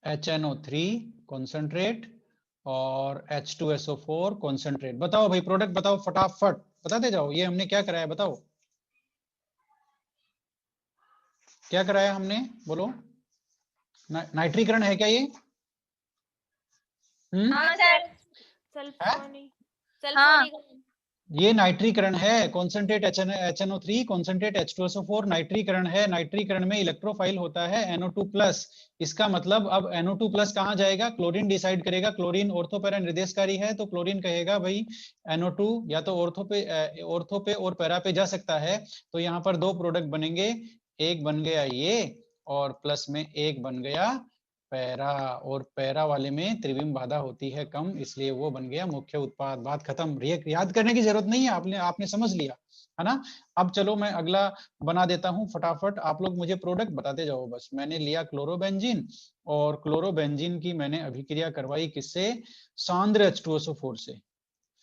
HNO3 कॉन्सेंट्रेट और H2SO4 कॉन्सेंट्रेट। बताओ भाई प्रोडक्ट बताओ, फटाफट बताते जाओ। ये हमने क्या कराया बताओ, क्या कराया हमने, बोलो। नाइट्रीकरण है क्या ये? हाँ सर। हाँ ये नाइट्रीकरण है, कॉन्सेंट्रेट HNO3 कॉन्सेंट्रेट H2SO4 नाइट्रीकरण है। नाइट्रीकरण में इलेक्ट्रोफाइल होता है NO2+। इसका मतलब अब NO2+ कहाँ जाएगा, क्लोरीन डिसाइड करेगा। क्लोरीन ऑर्थो पैरा निर्देशकारी है तो क्लोरीन कहेगा भाई NO2 या तो ऑर्थो पे और पैरा पे जा सकता है। तो यहाँ पर दो प्रोडक्ट बनेंगे, एक बन गया ये और प्लस में एक बन गया पैरा, और पैरा वाले में त्रिविम बाधा होती है कम, इसलिए वो बन गया मुख्य उत्पाद। बात खत्म, याद करने की जरूरत नहीं है, आपने समझ लिया है ना। अब चलो मैं अगला बना देता हूं फटाफट, आप लोग मुझे प्रोडक्ट बताते जाओ बस। मैंने लिया क्लोरोबेंजीन, और क्लोरोबेंजीन की मैंने अभिक्रिया करवाई किससे, सांद्र H2SO4 से।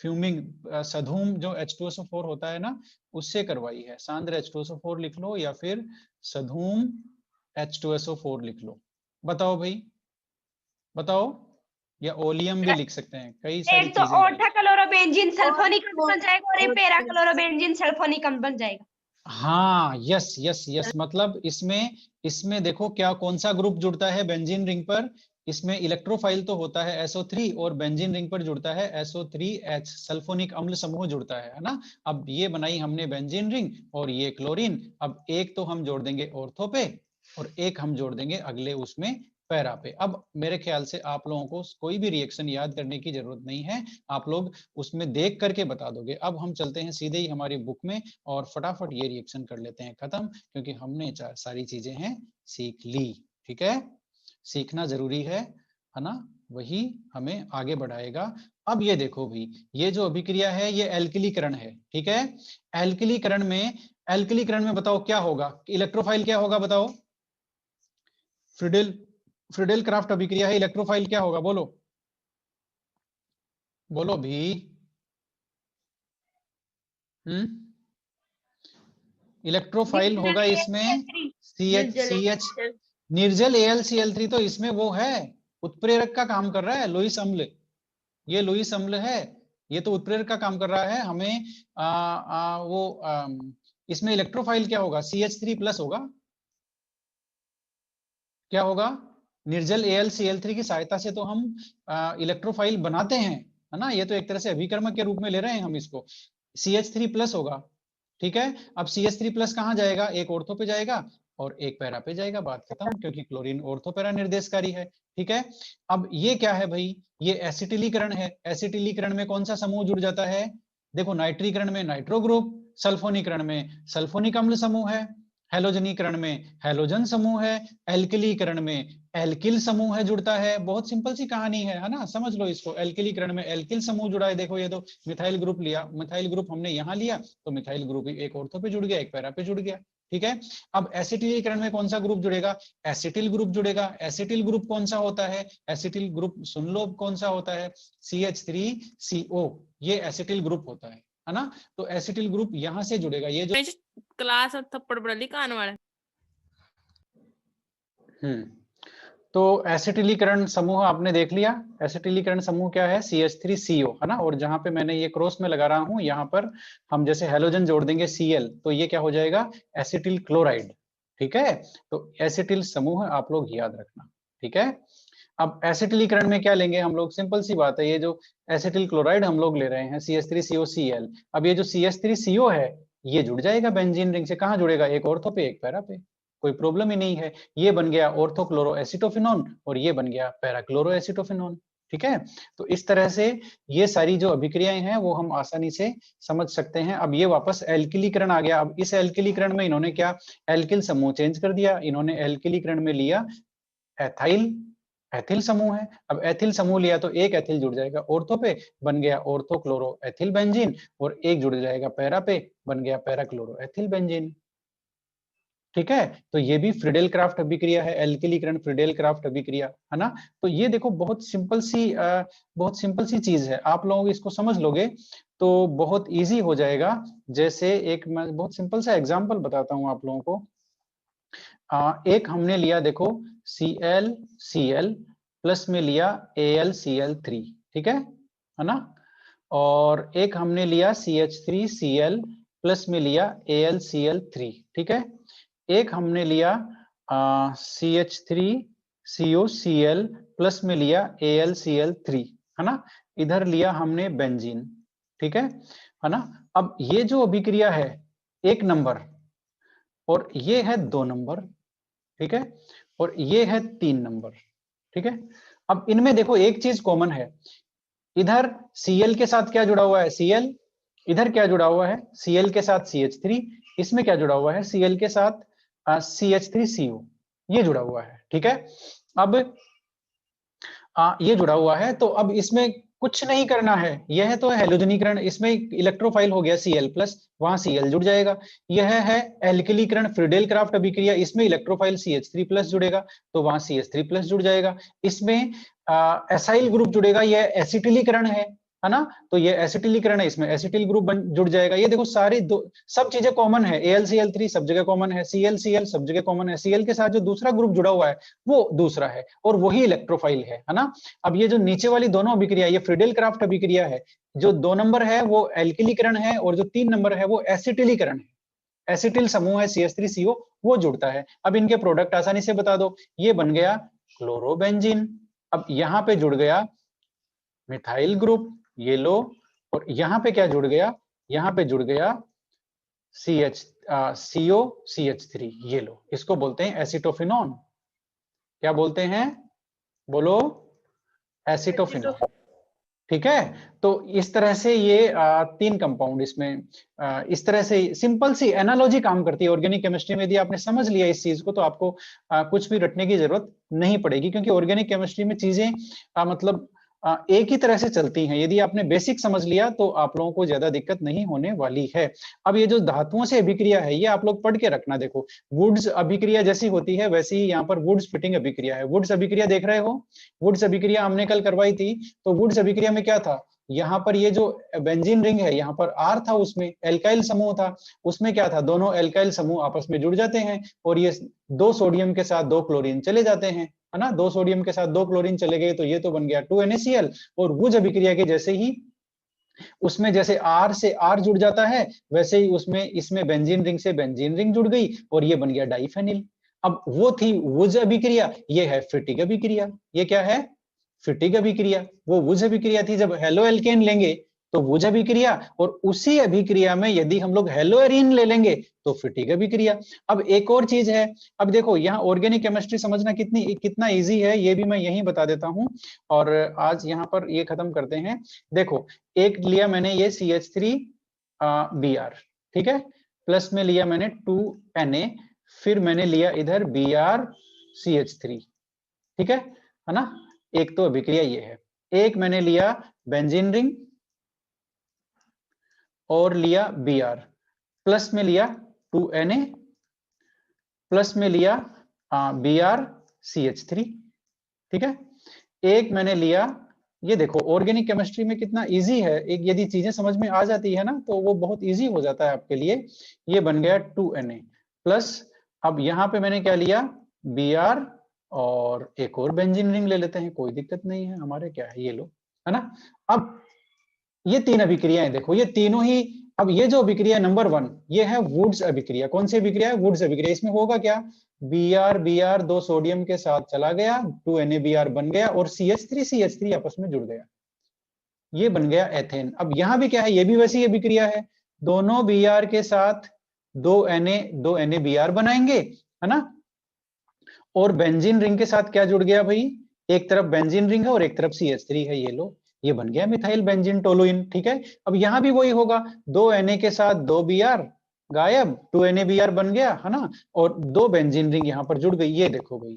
फ्यूमिंग सधूम जो H2SO4 होता है ना, उससे करवाई है। सांद्र H2SO4 लिख लो या फिर सधूम H2SO4 लिख लो। बताओ भाई बताओ, या ओलियम भी लिख सकते हैं, कई सारी एक तो चीजें। ऑर्था क्लोरोबेंजीन सल्फोनिक बन जाएगा और एक पैरा क्लोरोबेंजीन सल्फोनिक बन जाएगा। हाँ यस यस यस, मतलब इसमें देखो क्या कौन सा ग्रुप जुड़ता है बेंजीन रिंग पर, इसमें इलेक्ट्रोफाइल तो होता है SO3 और बेंजीन रिंग पर जुड़ता है SO3H, सल्फोनिक अम्ल समूह जुड़ता है ना। अब ये बनाई हमने बेंजीन रिंग और ये क्लोरीन। अब एक तो हम जोड़ देंगे ऑर्थो पे और एक हम जोड़ देंगे अगले उसमें पैरा पे। अब मेरे ख्याल से आप लोगों को कोई भी रिएक्शन याद करने की जरूरत नहीं है, आप लोग उसमें देख करके बता दोगे। अब हम चलते हैं सीधे ही हमारी बुक में और फटाफट ये रिएक्शन कर लेते हैं खत्म, क्योंकि हमने सारी चीजें हैं सीख ली, ठीक है। सीखना जरूरी है ना, वही हमें आगे बढ़ाएगा। अब ये देखो भी, ये जो अभिक्रिया है ये एल्किलीकरण है, ठीक है। एल्किलीकरण में बताओ क्या होगा, इलेक्ट्रोफाइल क्या होगा बताओ। फ्रीडेल क्राफ्ट अभिक्रिया है, इलेक्ट्रोफाइल क्या होगा, बोलो बोलो भी। इलेक्ट्रोफाइल होगा इसमें CH, निर्जल AlCl3, तो इसमें वो है उत्प्रेरक का काम कर रहा है, लुईस अम्ल, ये लुईस अम्ल है, ये तो उत्प्रेरक का काम कर रहा है। हमें इसमें इलेक्ट्रोफाइल क्या होगा, CH3+ होगा। क्या होगा, निर्जल AlCl3 की सहायता से तो हम इलेक्ट्रोफाइल बनाते हैं, है ना, ये तो एक तरह से अभिकर्मक के रूप में ले रहे हैं हम इसको। CH3+ होगा, ठीक है। अब CH3+ कहाँ जाएगा, एक ऑर्थो पे जाएगा और एक पैरा पे जाएगा, बात खत्म, क्योंकि क्लोरीन ऑर्थो पैरा निर्देशकारी है, ठीक है। अब ये क्या है भाई, ये एसिटिलीकरण है। एसिटिलीकरण में कौन सा समूह जुड़ जाता है, देखो नाइट्रीकरण में नाइट्रो ग्रुप, सल्फोनीकरण में सल्फोनिक अम्ल समूह है, हैलोजनीकरण में हैलोजन समूह है, एल्किलीकरण में एल्किल समूह है जुड़ता है। बहुत सिंपल सी कहानी है ना, समझ लो इसको। एल्किलीकरण में एल्किल समूह जुड़ा है, देखो ये तो मिथाइल ग्रुप लिया, मिथाइल ग्रुप हमने यहाँ लिया तो मिथाइल ग्रुप एक ऑर्थो पे जुड़ गया, एक पैरा पे जुड़ गया, ठीक है। अब एसिटिलीकरण में कौन सा ग्रुप जुड़ेगा, एसिटिल ग्रुप जुड़ेगा। एसिटिल ग्रुप कौन सा होता है, एसिटिल ग्रुप सुन लो कौन सा होता है, CH3CO, ये एसिटिल ग्रुप होता है ना। तो एसिटिल ग्रुप यहाँ से जुड़ेगा, ये जो क्लास थप्पड़ पड़ कान वाले। तो एसिटिलीकरण समूह आपने देख लिया। एसिटिलीकरण समूह क्या है, CH3CO, है ना। और जहां पे मैंने ये क्रॉस में लगा रहा हूं, यहाँ पर हम जैसे हैलोजन जोड़ देंगे Cl, तो ये क्या हो जाएगा, एसिटिल क्लोराइड, ठीक है। तो एसिटिल समूह आप लोग याद रखना, ठीक है। अब एसिटिलीकरण में क्या लेंगे हम लोग, सिंपल सी बात है, ये जो एसिटिल क्लोराइड हम लोग ले रहे हैं CH3COCl, अब ये जो CH3CO है ये जुड़ जाएगा बेंजीन रिंग से, कहाँ जुड़ेगा, एक ऑर्थो पे एक पैरा पे, कोई प्रॉब्लम ही नहीं है। ये बन गया ऑर्थोक्लोरोएसिटोफिनोन और ये बन गया पैराक्लोरोएसिटोफिनोन, ठीक है। तो इस तरह से ये सारी जो अभिक्रियाएं हैं वो हम आसानी से समझ सकते हैं। अब ये वापस एल्किलीकरण आ गया। अब इस एल्किलीकरण में इन्होंने क्या, एल्किल समूह चेंज कर दिया, इन्होंने एल्किलीकरण में लिया एथाइल, एथिल समूह है। अब एथिल समूह लिया तो एक एथिल जुड़ जाएगा ऑर्थो पे, बन गया ऑर्थोक्लोरोएथिल बेंजीन, और एक जुड़ जाएगा पैरा पे, बन गया पैराक्लोरोएथिल बेंजीन, ठीक है। तो ये भी फ्रीडेल क्राफ्ट अभिक्रिया है, एल्किलीकरण फ्रीडेल क्राफ्ट अभिक्रिया, है ना। तो ये देखो बहुत सिंपल सी चीज है, आप लोग इसको समझ लोगे तो बहुत इजी हो जाएगा। जैसे एक मैं बहुत सिंपल सा एग्जांपल बताता हूं आप लोगों को। एक हमने लिया देखो ClCl प्लस में लिया AlCl3, ठीक है ना। और एक हमने लिया CH3Cl प्लस में लिया AlCl3, ठीक है। एक हमने लिया CH3COCl प्लस में लिया AlCl3, है ना। इधर लिया हमने बेंजीन, ठीक है ना। अब ये जो अभिक्रिया है 1 नंबर और ये है 2 नंबर, ठीक है, और ये है 3 नंबर, ठीक है। अब इनमें देखो एक चीज कॉमन है, इधर Cl के साथ क्या जुड़ा हुआ है, Cl, इधर क्या जुड़ा हुआ है, Cl के साथ CH3, इसमें क्या जुड़ा हुआ है, Cl के साथ CH3CO, ये जुड़ा हुआ है, ठीक है। अब ये जुड़ा हुआ है, तो अब इसमें कुछ नहीं करना है, यह तो हैलोजनीकरण, इसमें इलेक्ट्रोफाइल हो गया Cl प्लस, वहां Cl जुड़ जाएगा। यह है एल्किलीकरण फ्रीडेल क्राफ्ट अभिक्रिया, इसमें इलेक्ट्रोफाइल CH3+ जुड़ेगा तो वहां CH3+ जुड़ जाएगा। इसमें एसाइल ग्रुप जुड़ेगा, यह एसिटिलीकरण है ना, तो ये एसिटिलीकरण है, इसमें एसिटिल ग्रुप जुड़ जाएगा। ये देखो सारी सब चीजें कॉमन है, AlCl3 सब जगह कॉमन है, ClCl सब जगह कॉमन है, Cl के साथ जो दूसरा ग्रुप जुड़ा हुआ है वो दूसरा है और वही इलेक्ट्रोफाइल है ना। अब ये जो नीचे वाली दोनों अभिक्रिया, ये फ्रीडेल क्राफ्ट अभिक्रिया है, जो 2 नंबर है वो एल्किलीकरण है और जो 3 नंबर है वो एसिटिलीकरण है। एसिटिल समूह है CH3CO, वो जुड़ता है। अब इनके प्रोडक्ट आसानी से बता दो, ये बन गया क्लोरोबेंजीन, अब यहाँ पे जुड़ गया मिथाइल ग्रुप, ये लो, और यहाँ पे क्या जुड़ गया, यहाँ पे जुड़ गया COCH3, ये लो, इसको बोलते हैं एसिटोफिनोन। क्या बोलते हैं, बोलो, एसिटोफिनोन, ठीक है। तो इस तरह से ये 3 कंपाउंड इसमें इस तरह से सिंपल सी एनालॉजी काम करती है ऑर्गेनिक केमिस्ट्री में। यदि आपने समझ लिया इस चीज को तो आपको कुछ भी रटने की जरूरत नहीं पड़ेगी, क्योंकि ऑर्गेनिक केमिस्ट्री में चीजें मतलब एक ही तरह से चलती हैं। यदि आपने बेसिक समझ लिया तो आप लोगों को ज्यादा दिक्कत नहीं होने वाली है। अब ये जो धातुओं से अभिक्रिया है ये आप लोग पढ़ के रखना। देखो वुड्स अभिक्रिया जैसी होती है वैसी ही यहाँ पर वुड्स फिटिंग अभिक्रिया है। वुड्स अभिक्रिया देख रहे हो, वुड्स अभिक्रिया हमने कल करवाई थी। तो वुड्स अभिक्रिया में क्या था, यहाँ पर ये जो बेंजीन रिंग है यहाँ पर R था, उसमें एल्काइल समूह था, उसमें क्या था, दोनों एल्काइल समूह आपस में जुड़ जाते हैं और ये 2 सोडियम के साथ 2 क्लोरीन चले जाते हैं, है ना, 2 सोडियम के साथ 2 क्लोरीन चले गए तो ये तो बन गया 2NaCl। और वुज अभिक्रिया के जैसे ही उसमें जैसे R से R जुड़ जाता है वैसे ही उसमें इसमें बेंजीन रिंग से बेंजीन रिंग जुड़ गई और ये बन गया डाइफेनिल। अब वो थी वुज अभिक्रिया, ये है फिटिक अभिक्रिया। ये क्या है? फिटिक अभिक्रिया। वो वुज अभिक्रिया थी जब हेलो एल्केन लेंगे तो वुज अभिक्रिया, और उसी अभिक्रिया में यदि हम लोग हेलो एरीन ले लेंगे तो फिटिक अभिक्रिया। अब एक और चीज है, अब देखो यहाँ ऑर्गेनिक केमिस्ट्री समझना कितना इजी है ये भी मैं यहीं बता देता हूं, और आज यहाँ पर ये खत्म करते हैं। देखो एक लिया मैंने ये CH3Br, ठीक है, प्लस में लिया मैंने 2Na, फिर मैंने लिया इधर BrCH3, ठीक है ना। एक तो अभिक्रिया ये है। एक मैंने लिया बेंजीन रिंग और लिया Br, प्लस में लिया 2Na, प्लस में लिया BrCH3, ठीक है। एक मैंने लिया, ये देखो ऑर्गेनिक केमिस्ट्री में कितना इजी है, एक यदि चीजें समझ में आ जाती है ना तो वो बहुत इजी हो जाता है आपके लिए। ये बन गया 2Na प्लस, अब यहाँ पे मैंने क्या लिया Br, और एक और बेंजीन रिंग ले लेते हैं, कोई दिक्कत नहीं है हमारे, क्या है ये लो, है ना। अब ये 3 अभिक्रियाएं देखो, ये तीनों ही, अब ये जो अभिक्रिया नंबर 1 ये है वुड्स अभिक्रिया। कौन सी अभिक्रिया है? वुड्स अभिक्रिया। इसमें होगा क्या, Br 2 सोडियम के साथ चला गया, 2NaBr बन गया और CH3 आपस में जुड़ गया, ये बन गया एथेन। अब यहां भी क्या है, ये भी वैसी अभिक्रिया है, दोनों Br के साथ 2NaBr बनाएंगे, है ना। और बेंजीन रिंग के साथ क्या जुड़ गया भाई, एक तरफ बेंजीन रिंग है और एक तरफ CH3 है, ये लो, ये बन गया मिथाइल बेंजीन टोलुइन, ठीक है। अब यहां भी वही होगा, 2Na के साथ 2Br गायब, 2NaBr बन गया, है ना, और 2 बेंजीन रिंग यहां पर जुड़ गई। ये देखो भाई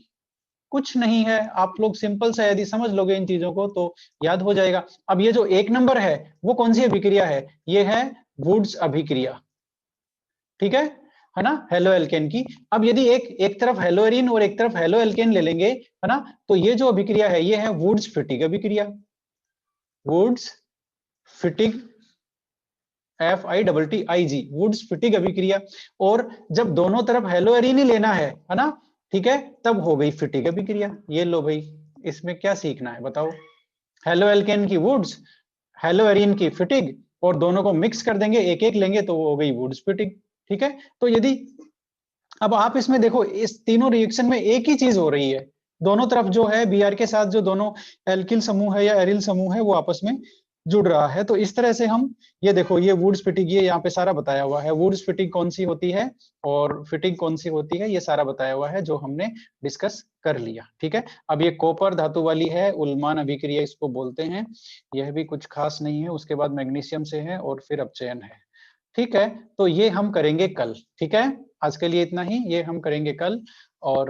कुछ नहीं है, आप लोग सिंपल सा यदि समझ लोगे इन चीजों को तो याद हो जाएगा। अब ये जो 1 नंबर है वो कौन सी अभिक्रिया है, ये है वुड्स अभिक्रिया, ठीक है ना, हेलो एल्केन की। अब यदि एक तरफ हेलो एरीन और एक तरफ हेलो एल्केन ले लेंगे, है ना, तो ये जो अभिक्रिया है ये है वुड्स फिटिक अभिक्रिया, Wurtz Fittig FITTIG, Wurtz Fittig अभिक्रिया। और जब दोनों तरफ हेलो एरीन ही लेना है ना, ठीक है, तब हो गई फिटिक अभिक्रिया। ये लो भाई, इसमें क्या सीखना है बताओ, हेलो एल्केन की वुड्स, हेलो एरीन की फिटिक, और दोनों को मिक्स कर देंगे, एक एक लेंगे तो वो हो गई वुड्स फिटिक, ठीक है। तो यदि अब आप इसमें देखो, इस तीनों रिएक्शन में एक ही चीज हो रही है, दोनों तरफ जो है Br के साथ जो दोनों एल्किल समूह है या एरिल समूह है वो आपस में जुड़ रहा है। तो इस तरह से हम, ये देखो ये वुड्स फिटिक, ये यहाँ पे सारा बताया हुआ है, वुड्स फिटिक कौन सी होती है और फिटिक कौन सी होती है, ये सारा बताया हुआ है जो हमने डिस्कस कर लिया, ठीक है। अब ये कॉपर धातु वाली है, उल्मान अभिक्रिया इसको बोलते हैं, यह भी कुछ खास नहीं है। उसके बाद मैग्नीशियम से है और फिर अपचयन है, ठीक है। तो ये हम करेंगे कल, ठीक है, आज के लिए इतना ही, ये हम करेंगे कल। और